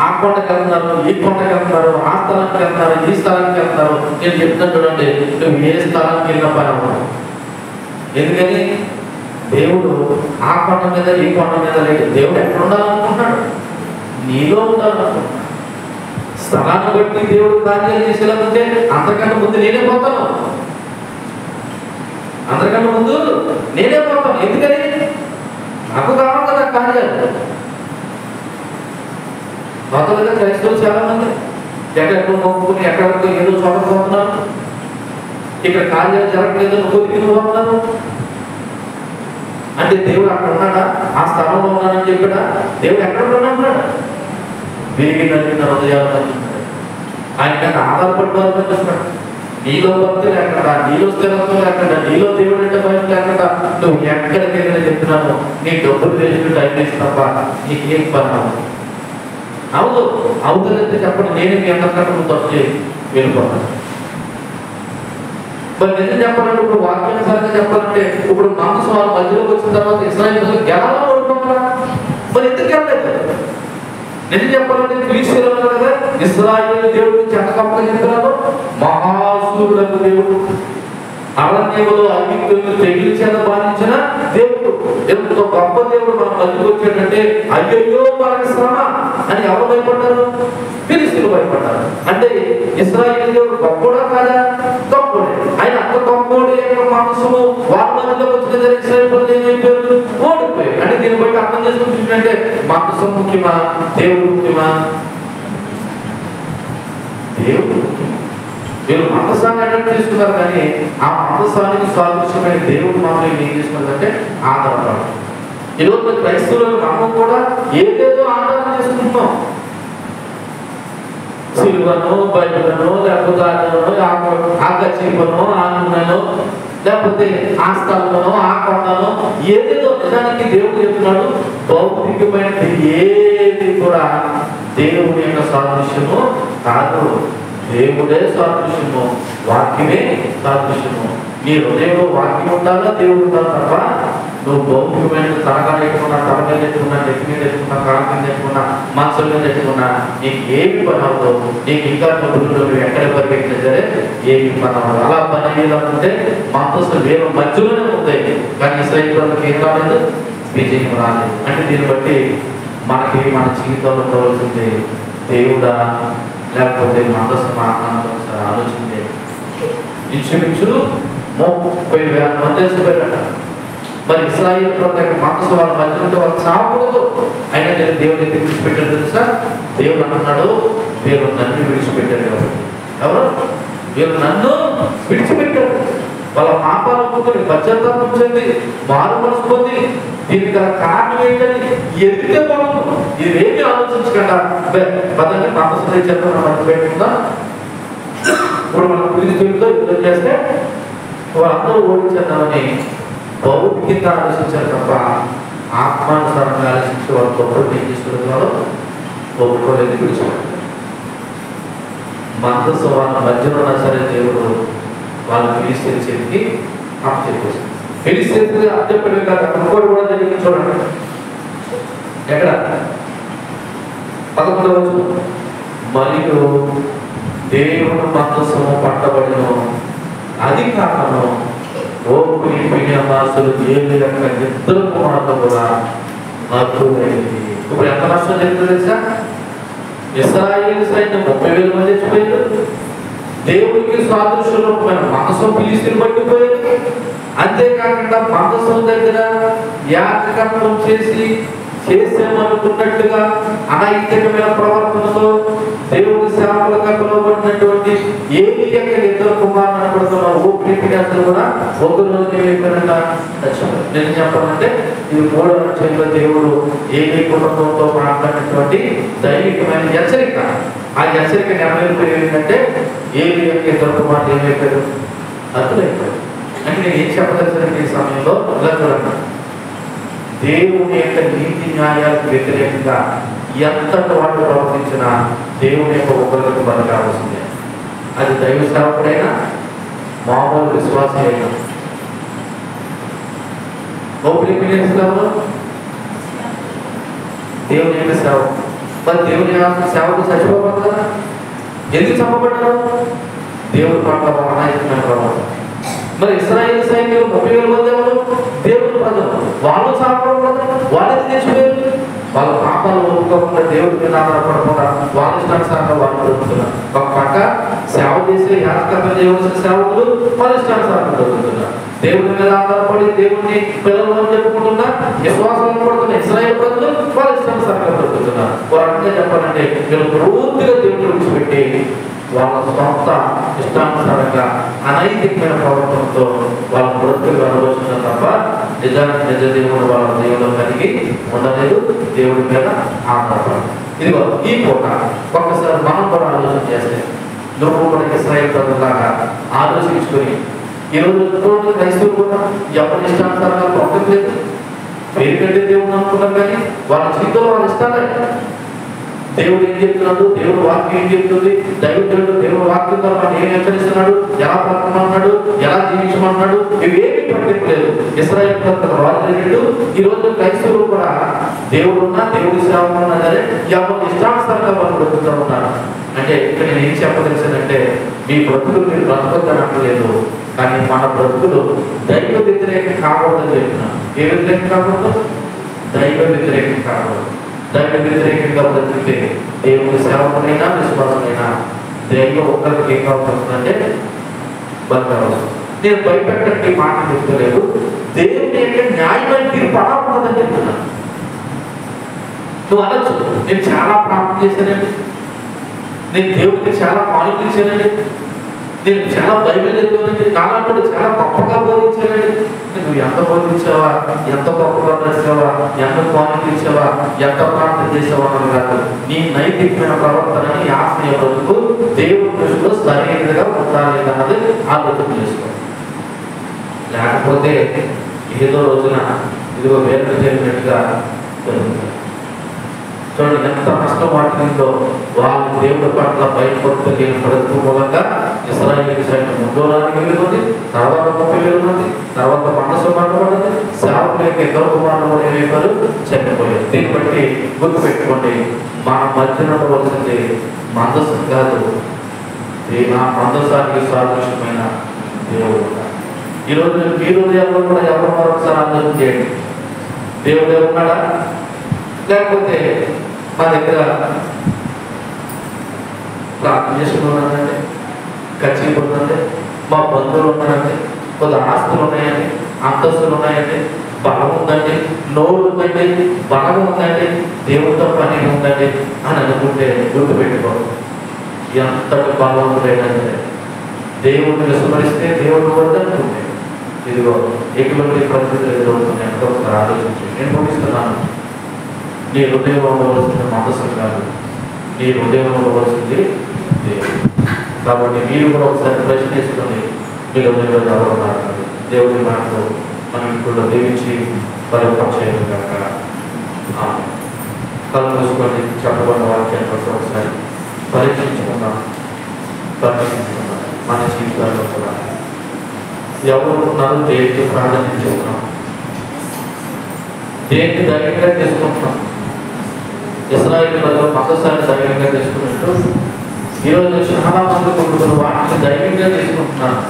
ఆ కొండకి వెళ్తున్నారు, ఈ కొండకి వెళ్తున్నారు, ఆ స్థలానికి వెళ్తున్నారు, ఈ స్థలానికి వెళ్తున్నారు. నేను చెప్తాను చూడండి, నువ్వు ఏ స్థలానికి వెళ్ళిన పని అవ్వదు. ఎందుకని దేవుడు ఆ కొండ మీద ఈ కొండ మీద లేదు. దేవుడు ఎక్కడ ఉండాలనుకుంటున్నాడు? నీలో ఉండాలనుకుంటున్నాడు. స్థలాన్ని బట్టి దేవుడు కార్యాలు చేసేలాగుంటే అందరికంటే ముందు నేనే పోతాను, అందరికంటే ముందు నేనే పోతాను. ఎందుకని నాకు కావాలి కదా కార్యాలు. మొదలుగా క్రైస్తవులు చాలా మంది ఎక్కడెక్కడ మొక్కుకుని ఎక్కడెక్కడ ఏదో చూడకపోతున్నారు. ఇక్కడ కార్యాలు జరగలేదు కోరుకున్నారు. అంటే దేవుడు అక్కడ ఉన్నాడా? ఆ స్థలంలో ఉన్నాడని చెప్పాడా? దేవుడు ఎక్కడ ఉన్నాడు? విరిగి నలిగిన హృదయాలు ఆయన కన్నా ఆధారపడ్డారు చూస్తున్నాడు. నీలో భక్తులు ఎక్కడ, నీలో స్థిరత్వం ఎక్కడ, నీలో దేవుడు అంటే భయం ఎక్కడ, నువ్వు ఎక్కడికెళ్ళి చెప్తున్నాను నీ డబ్బులు తెలిసి టైం వేసి తప్ప నీకేం పని అవ్వదు. అవుతుందంటే చెప్పండి, నేను మీ అందరికంటే నువ్వు తప్పు వెళ్ళిపోతాను. మరి నిజం చెప్పాలంటే ఇప్పుడు వాక్యానుసారంగా చెప్పాలంటే ఇప్పుడు మనసు వాళ్ళ మధ్యలోకి వచ్చిన తర్వాత ఇశ్రాయేలు గెలాలో ఓడిపోతారా? మరి ఎందుకు వెళ్ళలేదు? నిజం చెప్పాలంటే ఫిలిష్తీయులు కదా ఇశ్రాయేలు దేవుడు ఎంత గొప్పగా చెప్తున్నాడు. మహాసూరులకు దేవుడు, అరణ్యములో అగ్నికులను తెగిలి చేత బాధించిన దేవుడు. ఎంతో గొప్ప దేవుడు మన మధ్యకి వచ్చాడంటే అయ్యయ్యో మనకి శ్రమ అని ఎవరు భయపడ్డారు? ఫిలిష్తీయులు భయపడ్డారు. అంటే ఇశ్రాయేలు దేవుడు గొప్పడా కాదా? గొప్పడే. ఆయన అంత గొప్పడే మనసును వాళ్ళ మధ్యలో వచ్చిన ఇశ్రాయేలు ఏమైపోయారు? ఓడిపోయారు. అంటే దీన్ని బట్టి అర్థం చేసుకుంటుంటే మనసు ముఖ్యమా, దేవుడు ముఖ్యమా? దేవుడు ముఖ్యమా. వీళ్ళు మందసాన్ని అటెండ్ చేసుకున్నారు, కానీ ఆ మందసానికి సాదృశ్యమైన దేవుడు మాత్రం ఏం చేసుకున్నదంటే ఆధారపడాలి. ఈరోజు క్రైస్తవులను మనం కూడా ఏదేదో ఆధారం చేసుకుంటున్నాం. సిలువను, బైబిలను, లేకపోతే ఆ గచ్చిపను, ఆ నూనెను, లేకపోతే ఆ స్థలమును, ఆ కొండను, ఏదేదో. నిజానికి దేవుడు చెప్తున్నాడు భౌతికమైనది ఏది కూడా దేవుని యొక్క సాదృశ్యము కాదు. దేవుడే సాదృశ్యము, వాక్యమే సాదృశ్యము. నీ హృదయంలో వాక్యం ఉండాలా, దేవుడు ఉండాలి తప్ప నువ్వు భౌతికమైన తలగా తెచ్చుకున్నా, తలగా తెచ్చుకున్నా, నెత్తి మీద తెచ్చుకున్నా, కాళ్ళ మీద తెచ్చుకున్నా, మనసుల మీద తెచ్చుకున్నా నీకు ఏమి పని అవ్వదు. నీకు ఇంకా డబ్బులు ఎక్కడ పరిగెట్టినా సరే ఏమి పని అవ్వదు. అలా పని అయ్యేలాంటే మనసు వేరు మధ్యలోనే ఉంటాయి, కానీ ఇశ్రాయేలుకి ఏం రాలేదు, విజయం రాలేదు. అంటే దీన్ని బట్టి మనకి మన జీవితంలో కావాల్సింది దేవుడా లేకపోతే మనసు మాట్లాడాలి. ఆలోచించే ఇంచుమించు 30,000 మంది వేసిపోయారట. మరి ఇశ్రాయేలు మనసు వాళ్ళ మధ్య ఉంటే వాళ్ళు చావకూడదు. అయినా నేను దేవుని ఎందుకు విడిచిపెట్టాడు తెలుసా? దేవుడు అంటున్నాడు, దేవుడు నన్ను విడిచిపెట్టాడు. ఎవరు? వీళ్ళు నన్ను విడిచిపెట్టాడు. వాళ్ళ పాపాలు ఒప్పుకొని పశ్చాత్తాపం చెంది మారు మనసు పొంది దీనికి గల కారణం ఏంటని ఎదిగితే బాగుంది. ఇదేమి ఆలోచించకుండా పదండి మనసు చెప్తాను మనసు పెట్టుకుందా. ఇప్పుడు మనం ఫిలిష్తీయులతో యుద్ధం చేస్తే వాళ్ళందరూ ఓడించేద్దామని భౌతికంత ఆలోచించారు తప్ప ఆత్మానుసారంగా ఆలోచించి వాళ్ళు గొప్పలు ఏం చేసుకున్నారు, ఒప్పుకోలేదు, విడిచిపెట్టారు. మందస్సు వాళ్ళ మధ్యలో ఉన్నా సరే దేవుడు వాళ్ళు ఫిలిస్తీన్ చేతికి అప్పచెప్పేసి ఫిలిస్తీన్ అప్పచెప్పలేదు కాదు, ఇంకోటి కూడా జరిగింది చూడండి. ఎక్కడ 11వ వచనం, మరియు దేవుడు మందస్సును పట్టబడిన అది కారణం ఓ పినియామాసులు ఏమి యొక్క ఇద్దరు కుమారులు కూడా నష్టమైంది. ఇప్పుడు ఎంత నష్టం జరిగిందో తెలుసా? ఇశ్రాయేలు సైన్యం 30,000 మంది చచ్చిపోయారు. దేవుడికి సాదృశ్యరూపమైన మందసం ఫిలిస్తీన్ పట్టిపోయారు. అంతేకాకుండా మందసం దగ్గర యాజకత్వం చేసేమనుకున్నట్టుగా అనైతికమైన ప్రవర్తనతో దేవుడి సేవకులుగా పిలువబడినటువంటి ఏమి యొక్క ఇద్దరు కుమారులు అనబడుతున్న ఓ ప్రీతిగాసులు కూడా ఒక రోజు ఏమైపోయినట్ట చచ్చిపోయారు. నేను చెప్పాలంటే ఇది 3వ అధ్యాయంలో దేవుడు ఏమి కుటుంబంతో మాట్లాడినటువంటి దైవికమైన హెచ్చరిక. ఆ హెచ్చరిక నెరవేర్పు ఏంటంటే ఏమి యొక్క ఇద్దరు కుమారులు ఏమైపోయారు, అర్థమైపోయారు. అంటే నేను ఏం చెప్పదలిసిన ఈ సమయంలో చూడండి, దేవుని యొక్క నీతి న్యాయాలకు వ్యతిరేకంగా ఎంతటి వాళ్ళు ప్రవర్తించినా దేవుని యొక్క ఉపయోగం బతకాల్సిందే. అది దైవ సేవకుడైనా మామూలు విశ్వాసం అయినా. దేవుని యొక్క సేవ, మరి దేవుని సేవకు చచ్చిపోవాలి కదా. ఎందుకు చంపబడ్డారు? దేవుడి పట్ల అనాయకమైన ప్రవర్తన. మరి ఇశ్రాయేలు సైన్యులు 30,000 మంది ఎవరు? దేవుడు ప్రజలు. వాళ్ళు చావడం కదా, వాళ్ళని తెచ్చిపోయారు. వాళ్ళ పాపాలు ఒప్పుకోకుండా దేవుడి మీద ఆధారపడకుండా వాళ్ళ ఇష్టానుసారంగా వాళ్ళు దొరుకుతున్నారు. ఒక పక్క సేవ చేసే యాజకత్వం చేయవలసిన సేవకులు వాళ్ళ ఇష్టానుసారంగా దొరుకుతున్నారు. దేవుడి మీద ఆధారపడి దేవుడిని పిల్లలు అని చెప్పుకుంటున్నా విశ్వాసం పడుతున్న ఇశ్రాయేలు ప్రజలు వాళ్ళ ఇష్టానుసారంగా దొరుకుతున్నారు. ఒక రకంగా చెప్పాలంటే వీళ్ళు పూర్తిగా దేవుడిని విడిచిపెట్టి వాళ్ళ సొంత ఇష్టానుసారంగా అనైతికమైన ప్రవర్తనతో వాళ్ళ బ్రతుకులు అనుభవిస్తున్నారు తప్ప నిజానికి నిజ దేవుడు వాళ్ళ దేవుడు కలిగి ఉండలేదు, దేవుడి మీద ఆధారపడదు. ఇదిగో ఈ పూట ఒక్కసారి మనం కూడా ఆలోచన చేస్తే నువ్వు కూడా ఇశ్రాయేలు ప్రజలాగా ఆలోచించుకొని ఈరోజు క్రైస్తవులు కూడా ఎవరి ఇష్టానుసారంగా బ్రతకలేదు. పేరుకంటే దేవుడు అనుకున్నాం కానీ వాళ్ళ జీవితంలో వాళ్ళ ఇష్టాలే. దేవుడు ఏం చెప్తున్నాడు, దేవుడు వాక్యం ఏం చెప్తుంది, దైవజనుడు దేవుడు వాక్యం ద్వారా ఏం హెచ్చరిస్తున్నాడు, ఎలా బ్రతకమన్నాడు, ఎలా జీవించమన్నాడు, ఇవేమీ పట్టింపలేదు. ఇశ్రాయేలు ప్రజల రాజు ఈ రోజు క్రైస్తవులు కూడా దేవుడు ఉన్నా దేవుడి సేవకులు ఉన్నా సరే ఎవరి ఇష్టానుసారంగా వాళ్ళు బ్రతుకుతూ ఉన్నారు. అంటే ఇక్కడ నేను ఏం చెప్పదలిసిందంటే మీ బ్రతుకులు మీరు బ్రతకొద్దనట్లేదు, కానీ మన బ్రతుకులు దైవ వ్యతిరేకం కాకూడదని చెప్తున్నాను. ఏ వ్యతిరేకం కాకూడదు? దైవ వ్యతిరేకం కాకూడదు. దైవ వ్యతిరేకంగా బ్రతికితే దేవుడి సేవకునైనా విశ్వాసమైనా దైవం ఒక్కరికి ఏం కావాల్సిందంటే బతకాల్సి. నేను భయపెట్టడానికి మాట చెప్తలేదు, దేవుని యొక్క న్యాయమైన తీర్పు అలా ఉంటుందని చెప్తున్నాను. నువ్వు అనొచ్చు, నేను చాలా ప్రార్థన చేశానండి, నేను దేవుడికి చాలా కానుకలు ఇచ్చానండి, నేను చాలా బైబిల్ చదివానండి, నాలాంటి చాలా గొప్పగా బోధించానండి. నువ్వు ఎంత బోధించావా, ఎంత గొప్పగా నడిచావా, ఎంత కానుకలు ఇచ్చావా, ఎంత ప్రార్థన చేసావా అన్నది కాదు. నీ నైతికమైన ప్రవర్తనని ఆత్మీయ బ్రతుకు దేవుడి దృష్టిలో సరైనదిగా ఉండాలి అన్నది ఆలోచన చేసుకో. లేకపోతే ఏదో రోజున ఇదిగో వేరే జరిగినట్టుగా జరుగుతుంది. చూడండి ఎంత నష్టం వాటిలో వాళ్ళు దేవుడి పట్ల భయపడుతూ లేని బ్రతుకు మూలంగా ఇశ్రాయేలు సైన్యం 3,000 మంది, తర్వాత 30,000 మంది, తర్వాత మందసం పట్టబడింది. సేవకుల యొక్క ఇద్దరు కుమారులు కూడా ఏమైపోయారు, చనిపోయారు. దీన్ని బట్టి గుర్తు పెట్టుకోండి, మన మధ్యన ఉండవలసింది మందసం కాదు, ఆ మందసానికి సాదృశ్యమైన దేవుడు. ఈరోజు మీ హృదయాల్లో కూడా ఎవరు మరొకసారి ఆలోచన చేయండి, దేవుడు ఉన్నాడా? లేకపోతే మా దగ్గర ప్రార్థన చేసుకున్నానండి, ఖర్చు ఉందండి, మా బంధువులు ఉన్నారండి, కొద్ది ఆస్తులు ఉన్నాయండి, అంతస్తులు ఉన్నాయండి, బలం ఉందండి, నోరు ఉందండి, బలం ఉందండి, దేవుడితో పని ఉందండి అని అనుకుంటే గుర్తుపెట్టుకో, ఎంతటి బలం లేదంటే దేవుడిని విస్మరిస్తే దేవుడు వద్దనుకుంటే ఇదిగో ఎటువంటి పరిస్థితులు ఎదురవుతుంది ఎంతో ఒకసారి ఆలోచించి. నేను ముగిస్తున్నాను. నీ హృదయంలో ఉండవలసిన మనసు కాదు, నీ హృదయంలో ఉండవలసింది దేవుడు. కాబట్టి మీరు కూడా ఒకసారి ప్రశ్న చేసుకొని మీ హృదయంలో ఎవరున్నారు దేవుడి మాటలు మనం ఇప్పుడు దీవించి బలపరిచేయడం కాక కళ్ళు మూసుకొని చెప్పబడిన వాక్యాన్ని బట్టి ఒకసారి పరీక్షించుకుందాం. మన జీవితాల్లో కూడా ఎవరు ఉన్నారో దేనికి ప్రాధాన్యత, దేనికి ధైర్యంగా తీసుకుంటున్నాం. ఇశ్రాయేలు ప్రజలు మొదటిసారి ధైర్యంగా తీసుకున్నట్టు ఈరోజు చాలా మంది కొడుకులు వాటిని ధైర్యంగా తీసుకుంటున్నారు.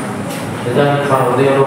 నిజానికి మన ఉదయంలో